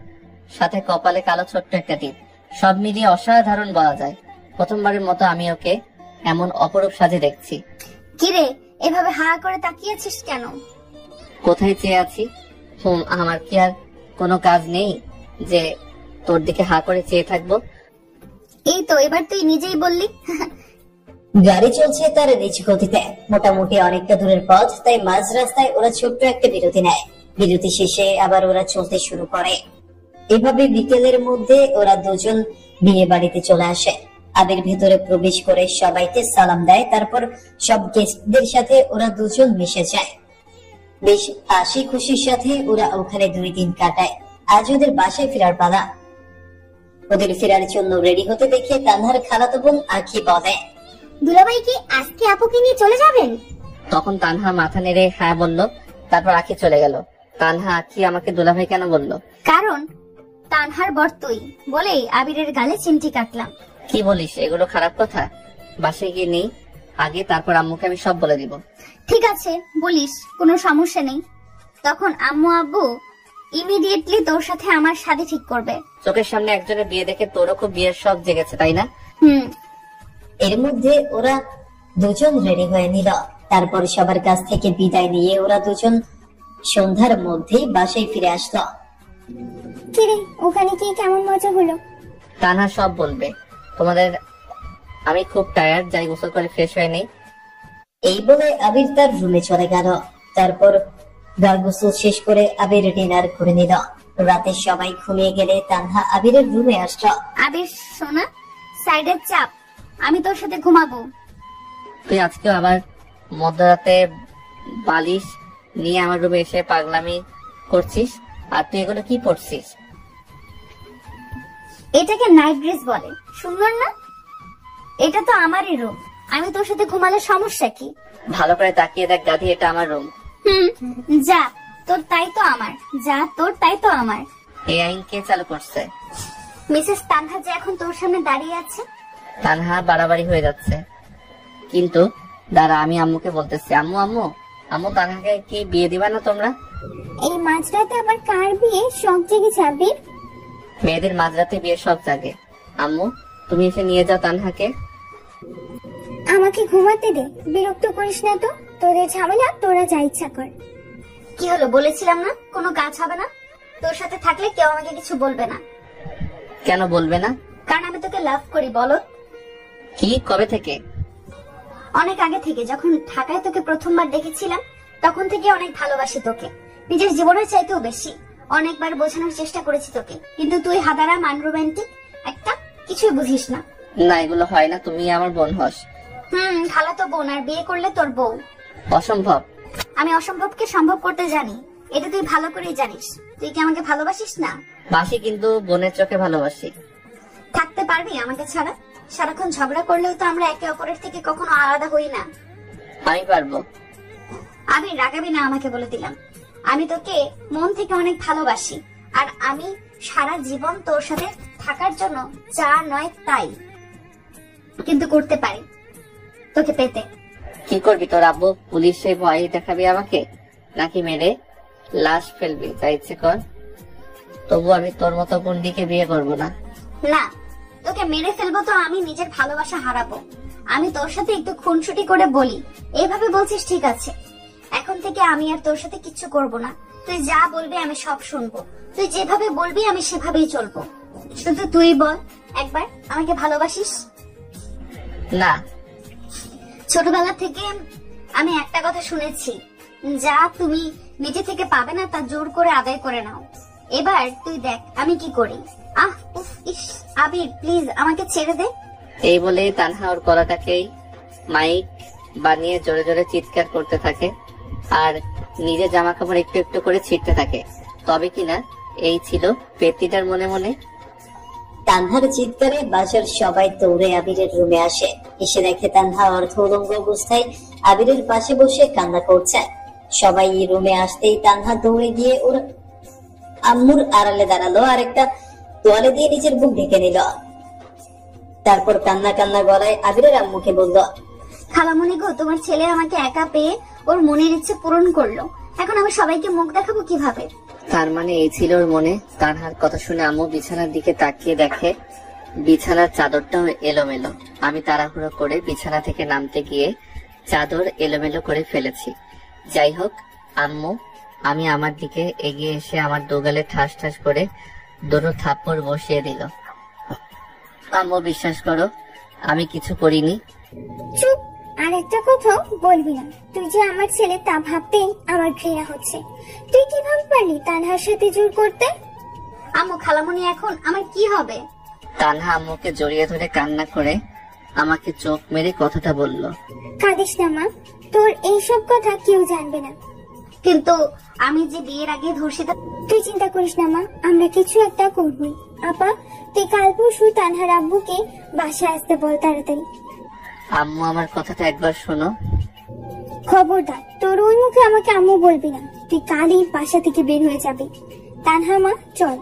B: সাথে কপালে কালো ছোট্ট একটা টিপ, সব মিলিয়ে অসাধারণ বলা যায়। প্রথমবারের মতো আমি ওকে এমন অপরূপ সাজে দেখছি।
A: কিরে এভাবে হা করে তাকিয়েছিস কেন?
B: কোথায় চেয়ে আছি? আমার কি আর কোনো কাজ নেই যে তোর দিকে হা করে চেয়ে থাকবো?
A: এই তো এবার তুই নিজেই বললি।
C: গাড়ি চলছে তার নিজ গতিতে, মোটামুটি অনেকটা দূরের পথ, তাই মাঝ রাস্তায় ওরা ছোট্ট একটা বিরতি নেয়। বিরতি শেষে আবার ওরা চলতে শুরু করে। এভাবে বিকেলের মধ্যে ওরা দুজন বিয়ে বাড়িতে চলে আসে। আবির ভেতরে প্রবেশ করে সবাইকে সালাম দেয়, তারপর সব গেস্টদের সাথে ওরা দুজন মিশে যায়। বেশ হাসি খুশির সাথে ওরা ওখানে 2 দিন কাটায়। আজ ওদের বাসায় ফেরার পালা। ওদের ফেরার জন্য রেডি হতে দেখে তানহার খালাতো বোন আখি বলে,
F: দুলাভাই কি আজকে আপুকে নিয়ে চলে যাবেন?
B: তখন তানহা মাথা নেড়ে হ্যাঁ বলল। তারপর আখি চলে গেল। তানহা আখি আমাকে দুলাভাই কেন বললো?
A: কারণ তানহার বর তুই বলেই আবিরের গালে চিমটি কাটলাম।
B: কি বলিস? এগুলো খারাপ কথা। বাসায় গিয়ে নেই আগে, তারপর আম্মুকে আমি সব বলে দিব।
A: ঠিক আছে বলিস, কোনো সমস্যা নেই। তখন আম্মু আব্বু ইমিডিয়েটলি তোর সাথে আমার শাদী ঠিক করবে।
B: চোখের সামনে একজনের বিয়ে দেখে তোরও খুব বিয়ের শখ জেগেছে, তাই না?
C: এর মধ্যে ওরা দুজন রেডি হয়ে নিল। তারপর সবার কাছ থেকে বিদায় নিয়ে ওরা দুজন সন্ধ্যার মধ্যেই বাসায় ফিরে আসলো।
F: কিরে ওখানে কি কেমন মজা হলো?
B: তানহা সব বলবে তোমাদের। আমি খুব টায়ার্ড, যাই গোসল করে ফ্রেশ হয়ে নেই।
C: এই বলে আবির তার রুমে চলে গেল। তারপর গা গোসল শেষ করে আবির ডিনার করে নিল। রাতে সবাই ঘুমিয়ে গেলে তানহা আবিরের রুমে আসলো।
A: আবির সোনা, সাইডের চাপ, আমি তোর সাথে ঘুমাবো।
B: তুই আজকেও আবার মধ্যরাতে বালিশ নিয়ে আমার রুমে এসে পাগলামি করছিস? আর তুই এগুলো কি পড়ছিস?
A: এটাকে নাইট ড্রেস বলে, সুন্দর না? এটা তো আমারই রুম, আমি তোর সাথে ঘুমালে সমস্যা কি?
B: ভালো করে তাকিয়ে দেখ গাধি, এটা আমার রুম।
A: যা তোর তাই তো আমার, যা তোর তাই তো আমার।
B: এই আইন কে চালু করছে?
A: মিসেস তানহা যে এখন তোর সামনে দাঁড়িয়ে আছে।
B: তানহা বাড়াবাড়ি হয়ে যাচ্ছে। কিন্তু দাঁড়া, আমি আম্মুকে বলতেছি। আম্মু আম্মু আম্মু, তানহাকে কি বিয়ে দিবা না তোমরা?
F: এই মাঝরাতে আবার কার বিয়ে? শখ জেগেছে আবির?
B: মেয়েদের মাঝরাতে বিয়ে সব জাগে। আম্মু তুমি এসে নিয়ে যাও তানহাকে।
F: আমাকে ঘুমাতে দে, বিরক্ত করিস না তো। তোদের ঝামেলা, তোরা যা ইচ্ছা কর।
A: কি হলো, বলেছিলাম না কোনো কাজ হবে না? তোর সাথে থাকলে কেউ আমাকে কিছু বলবে না।
B: কেন বলবে না?
A: কারণ আমি তোকে লাভ করি। বলো
B: কি, কবে থেকে?
A: অনেক আগে থেকে, যখন ঢাকায় তোকে প্রথমবার দেখেছিলাম তখন থেকে অনেক ভালোবাসি তোকে, নিজের জীবনের চাইতেও বেশি। অনেকবার বোঝানোর চেষ্টা করেছি তোকে, কিন্তু তুই হাদারাম আনরোম্যান্টিক একটা, কিছুই বুঝিস না।
B: না, এগুলো হয় না, তুমি আমার বোন হস।
A: খালাতো বোন, আর বিয়ে করলে তোর বউ।
B: অসম্ভব।
A: আমি অসম্ভবকে সম্ভব করতে জানি, এটা তুই ভালো করেই জানিস। তুই কি আমাকে ভালোবাসিস না?
B: বাসি, কিন্তু বোনের চোখে ভালোবাসি।
A: থাকতে পারবি আমাকে ছাড়া? সারাক্ষণ ঝগড়া করলেও তো আমরা একে অপরের থেকে কখনো আলাদা হই না।
B: আমি পারবো।
A: আমি রাগাবি না, আমাকে বলে দিলাম। আমি তোকে মন থেকে অনেক ভালোবাসি, আর আমি সারা জীবন তোর সাথে থাকার জন্য যা নয় তাই কিন্তু করতে পারি তোকে পেতে।
B: কি করবি? তোর আব্বু পুলিশে ভয় দেখাবি আমাকে, নাকি মেরে লাশ ফেলবি? যা ইচ্ছে কর, তবু আমি তোর মতো গুন্ডিকে বিয়ে করব না।
A: না, তোকে মেরে ফেলবো তো আমি নিজের ভালোবাসা হারাবো। আমি তোর সাথে একটু খুনসুটি করে বলি, এইভাবে বলছিস ঠিক আছে। এখন থেকে আমি আর তোর সাথে কিচ্ছু করব না। তুই যা বলবি আমি সব শুনবো, তুই যেভাবে বলবি আমি সেভাবেই চলবো। শুধু তুই বল একবার, আমাকে ভালোবাসিস?
B: না।
A: ছোটবেলা থেকে আমি একটা কথা শুনেছি, যা তুমি নিজে থেকে পাবে না তা জোর করে আদায় করে নাও। এবার তুই দেখ আমি কি করি। উফ, ইস, আবির প্লিজ আমাকে ছেড়ে দে।
B: এই বলে তানহা ওর গলাটাকেই মাইক বানিয়ে জোরে জোরে চিৎকার করতে থাকে, আর নিজের জামা কাপড় একটু একটু করে ছিঁড়তে থাকে। তবে কিনা এই ছিল পেত্তিটার মনে মনে।
C: তানহার চিৎকারে বাসার সবাই দৌড়ে আবিরের রুমে আসে। এসে দেখে তানহা অর্ধ উলঙ্গ অবস্থায় আবিরের পাশে বসে কান্না করছে। সবাই রুমে আসতেই তানহা দৌড়ে গিয়ে ওর আম্মুর আড়ালে দাঁড়ালো, আর একটা তোয়ালে দিয়ে নিজের বুক ঢেকে নিল। তারপর কান্না কান্না গলায় আবিরের আম্মুকে বলল,
A: খালামণি গো, তোমার ছেলে আমাকে একা পেয়ে ওর মনের ইচ্ছে পূরণ করলো, এখন আমি সবাইকে মুখ দেখাবো কিভাবে?
B: তার মানে এই ছিল ওর মনে। তানহার কথা শুনে আম্মু বিছানার দিকে তাকিয়ে দেখে বিছানার চাদরটাও এলোমেলো। আমি তাড়াহুড়ো করে বিছানা থেকে নামতে গিয়ে চাদর এলোমেলো করে ফেলেছি। যাই হোক, আম্মু আমি আমার দিকে এগিয়ে এসে আমার দোগালে ঠাস ঠাস করে দুটো থাপ্পড় বসিয়ে দিল। আম্মু বিশ্বাস করো, আমি কিছু করিনি।
F: চুপ, আর একটা কথা বলবি না। তুই যে আমার ছেলে তা ভাবতেই আমার ঘৃণা হচ্ছে। তুই কিভাবে পারলি তানহার সাথে জোর করতে?
A: আম্মু, খালামণি এখন আমার কি হবে?
B: তানহা আম্মুকে জড়িয়ে ধরে কান্না করে আমাকে চোখ মেরে কথাটা বলল।
F: কাঁদিস না মা, তোর এইসব কথা কেউ জানবে না।
A: কিন্তু আমি যে বিয়ের আগে ধর্ষিতা।
F: তুই চিন্তা করিস না মা, আমরা কিছু একটা করবই। আপা, তুই কাল পরশু তানহার আব্বুকে বাসায় আসতে বল তাড়াতাড়ি।
B: আম্মু আমার কথাটা একবার শোনো।
F: খবরদার, তোর ওই মুখে আমাকে আম্মু বলবি না। তুই কালই বাসা থেকে বের হয়ে যাবি। তানহা মা, চল।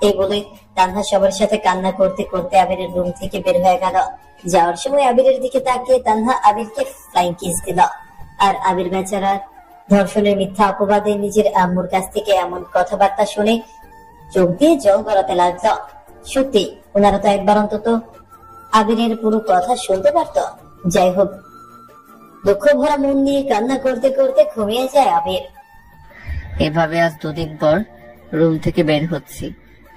C: এই বলে তানহা সবার সাথে কান্না করতে করতে আবিরের রুম থেকে বের হয়ে গেল। যাওয়ার সময় আবিরের দিকে তাকিয়ে তানহা আবিরকে ফ্লাইং কিস দিল। আর আবির বেচারা ধর্ষণের মিথ্যা অপবাদে নিজের আম্মুর কাছ থেকে এমন কথাবার্তা শুনে চোখ দিয়ে জল গড়াতে লাগলো। সত্যি ওনারা তো একবার অন্তত আবিরের পুরো কথা শুনতে পারত। যাই হোক, দুঃখ ভরা মন নিয়ে কান্না করতে করতে ঘুমিয়ে যায় আবির।
B: এভাবে আজ দুদিন পর রুম থেকে বের হচ্ছি।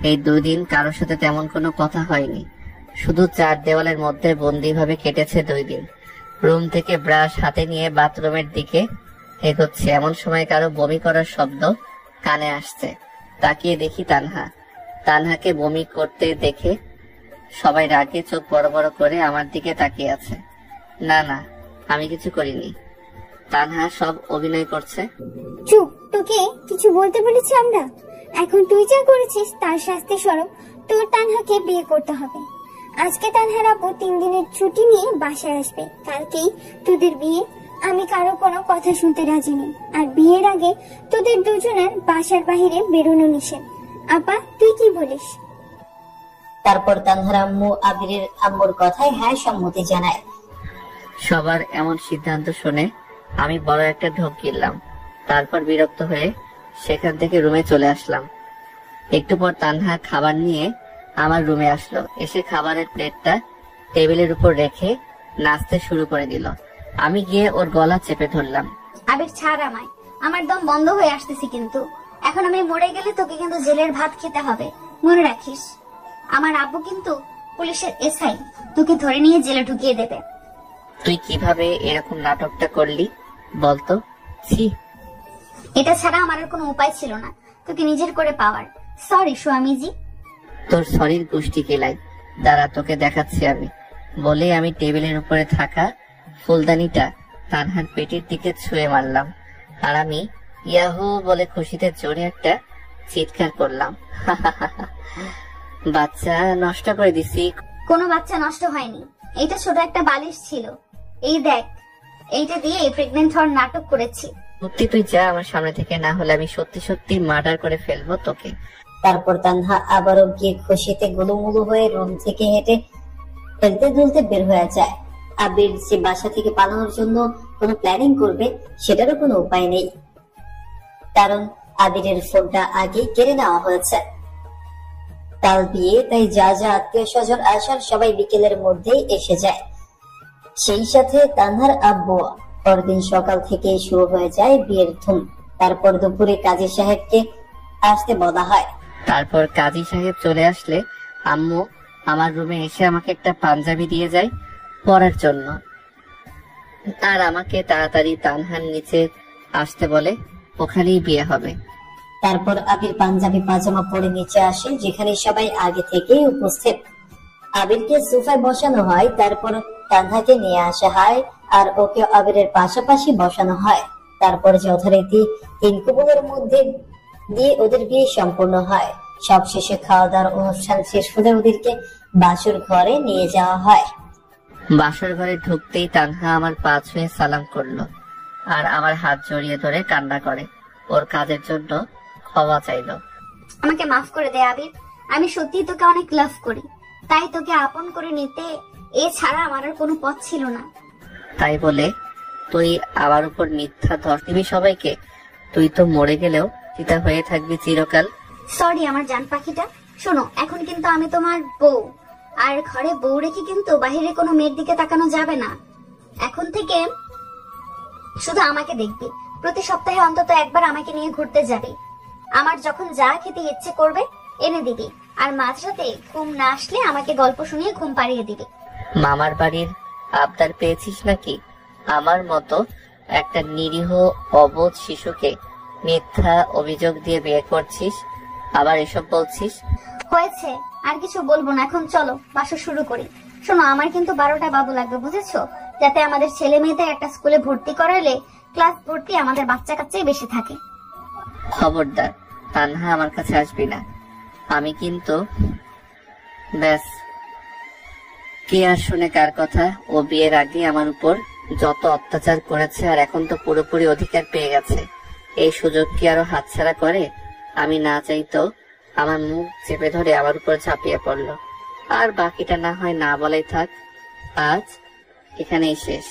B: এই 2 দিন কারোর সাথে তেমন কোনো কথা হয়নি, শুধু 4 দেওয়ালের মধ্যে বন্দি ভাবে কেটেছে 2 দিন। রুম থেকে ব্রাশ হাতে নিয়ে বাথরুমের দিকে এগোচ্ছে, এমন সময় কারো বমি করার শব্দ কানে আসছে। তাকিয়ে দেখি তানহাকে বমি করতে দেখে সবাই রাগে চোখ বড় বড় করে আমার দিকে তাকিয়ে আছে। না, আমি কিছু করিনি। তানহা সব অভিনয় করছে।
F: চুপ, তোকে কিছু বলতে বলেছি আমরা? এখন তুই যা করেছিস তার শাস্তি স্বরূপ তোর তানহাকে বিয়ে করতে হবে। আজকে তানহার আপু 3 দিনের ছুটি নিয়ে বাসায় আসবে, কালকেই তোদের বিয়ে। আমি কারো কোনো কথা শুনতে রাজি নেই, আর বিয়ের আগে তোদের দুজনের বাসার বাহিরে বেরোনো নিষেধ। আপা, তুই কি বলিস?
C: তারপর তানহার আম্মু আবিরের আম্মুর কথায় হ্যাঁ সম্মতি জানায়।
B: সবার এমন সিদ্ধান্ত শুনে আমি বড় একটা ঢোক গিললাম। তারপর বিরক্ত হয়ে সেখান থেকে রুমে চলে আসলাম। একটু পর তানহা খাবার নিয়ে আমার রুমে আসলো। এসে খাবারের প্লেটটা টেবিলের উপর রেখে নাচতে শুরু করে দিল। আমি গিয়ে ওর গলা চেপে ধরলাম।
A: আবির, ছাড় আমায়, আমার দম বন্ধ হয়ে আসতেছি। কিন্তু এখন আমি মরে গেলে তোকে কিন্তু জেলের ভাত খেতে হবে, মনে রাখিস। আমার আব্বু কিন্তু পুলিশের এসআই, তোকে ধরে নিয়ে জেলে ঢুকিয়ে দেবে।
B: তুই কিভাবে এরকম নাটকটা করলি বলতো? ছি,
A: এটা ছাড়া আমার আর কোনো উপায় ছিল না তোকে নিজের করে পাওয়ার। সরি স্বামীজি।
B: তোর শরীর গুষ্টি কেলাই, দাঁড়া তোকে দেখাচ্ছি আমি। বলে আমি টেবিলের উপরে থাকা ফুলদানিটা তানহার পেটের দিকে ছুঁয়ে মারলাম, আর আমি ইয়াহু বলে খুশিতে জোরে একটা চিৎকার করলাম। বাচ্চা নষ্ট করে দিছি।
A: কোনো বাচ্চা নষ্ট হয়নি, এইটা ছোট একটা বালিশ ছিল। এই দেখ, এইটা দিয়ে প্রেগনেন্ট হওয়ার নাটক করেছি।
B: সত্যি তুই যা আমার সামনে থেকে, না হলে আমি সত্যি সত্যি মার্ডার করে ফেলবো তোকে।
C: তারপর তানহা আবারও গিয়ে খুশিতে গুলুমুলু হয়ে রুম থেকে হেঁটে খেলতে দুলতে বের হয়ে যায়। আবির যে বাসা থেকে পালানোর জন্য কোনো প্ল্যানিং করবে সেটারও কোনো উপায় নেই, কারণ আবিরের ফোনটা আগেই কেড়ে নেওয়া হয়েছে। কাল বিয়ে, তাই যা যা আত্মীয় স্বজন আসার সবাই বিকেলের মধ্যেই এসে যায়। সেই সাথে তানহার আব্বু পরদিন সকাল থেকে শুরু হয়ে যায় বিয়ের ধুম। তারপর দুপুরে কাজী সাহেবকে আসতে বলা হয়।
B: তারপর কাজী সাহেব চলে আসলে আম্মু আমার রুমে এসে আমাকে একটা পাঞ্জাবি দিয়ে যায় পরার জন্য, আর আমাকে তাড়াতাড়ি তানহার নিচে আসতে বলে, ওখানেই বিয়ে হবে।
C: তারপর আবির পাঞ্জাবি পাজামা পরে নিচে আসে, যেখানে সবাই আগে থেকেই উপস্থিত। আবিরকে সোফায় বসানো হয়, তারপর তানহাকে নিয়ে আসা হয় আর ওকে আবিরের পাশাপাশি বসানো হয়। তারপর যথারীতি 3 কবুলের মধ্যে দিয়ে ওদের বিয়ে সম্পূর্ণ হয়। সবশেষে খাওয়া দাওয়ার অনুষ্ঠান শেষ হলে ওদেরকে বাসর ঘরে নিয়ে যাওয়া হয়।
B: বাসর ঘরে ঢুকতেই তানহা আমার পা ছুঁয়ে সালাম করলো আর আমার হাত জড়িয়ে ধরে কান্না করে। ওর কাজের জন্য ক্ষমা চাইলো।
A: আমাকে মাফ করে দে আবির, আমি সত্যি তোকে অনেক লাভ করি, তাই তোকে আপন করে নিতে এছাড়া আমার আর কোনো পথ ছিল না।
B: তাই বলে তুই আমার উপর মিথ্যা ধর দিবি সবাইকে? তুই তো মরে গেলেও চিতা হয়ে থাকবি চিরকাল।
A: সরি আমার জান পাখিটা। শোনো, এখন কিন্তু আমি তোমার বউ, আর ঘরে বউ রেখে কিন্তু বাহিরে কোনো মেয়ের দিকে তাকানো যাবে না। এখন থেকে শুধু আমাকে দেখবি, প্রতি সপ্তাহে অন্তত একবার আমাকে নিয়ে ঘুরতে যাবি। আমার যখন যা খেতে ইচ্ছে করবে এনে দিবি, আর মাঝরাতে ঘুম না আসলে আমাকে গল্প শুনিয়ে ঘুম পাড়িয়ে দিবি।
B: মামার বাড়ির আবদার পেয়েছিস নাকি? আমার মতো একটা নিরীহ অবোধ শিশুকে মিথ্যা অভিযোগ দিয়ে বিয়ে করছিস, আবার এসব বলছিস?
A: হয়েছে, আর কিছু বলবো না, এখন চলো বাসা শুরু করি। শোনো, আমার কিন্তু 12টা বাবু লাগবে, বুঝেছো? যাতে আমাদের ছেলে মেয়েদের একটা স্কুলে ভর্তি করালে ক্লাস ভর্তি আমাদের বাচ্চা কাচ্চাই বেশি থাকে।
B: খবরদার তানহা আমার কাছে আসবি না। আমি কিন্তু ব্যাস, কে আর শুনে কার কথা? ও বিয়ের আগে আমার উপর যত অত্যাচার করেছে, আর এখন তো পুরোপুরি অধিকার পেয়ে গেছে। এই সুযোগ কি আরো হাতছাড়া করে? আমি না চাইতো আমার মুখ চেপে ধরে আমার উপর ঝাঁপিয়ে পড়লো। আর বাকিটা না হয় না বলাই থাক। আজ এখানেই শেষ।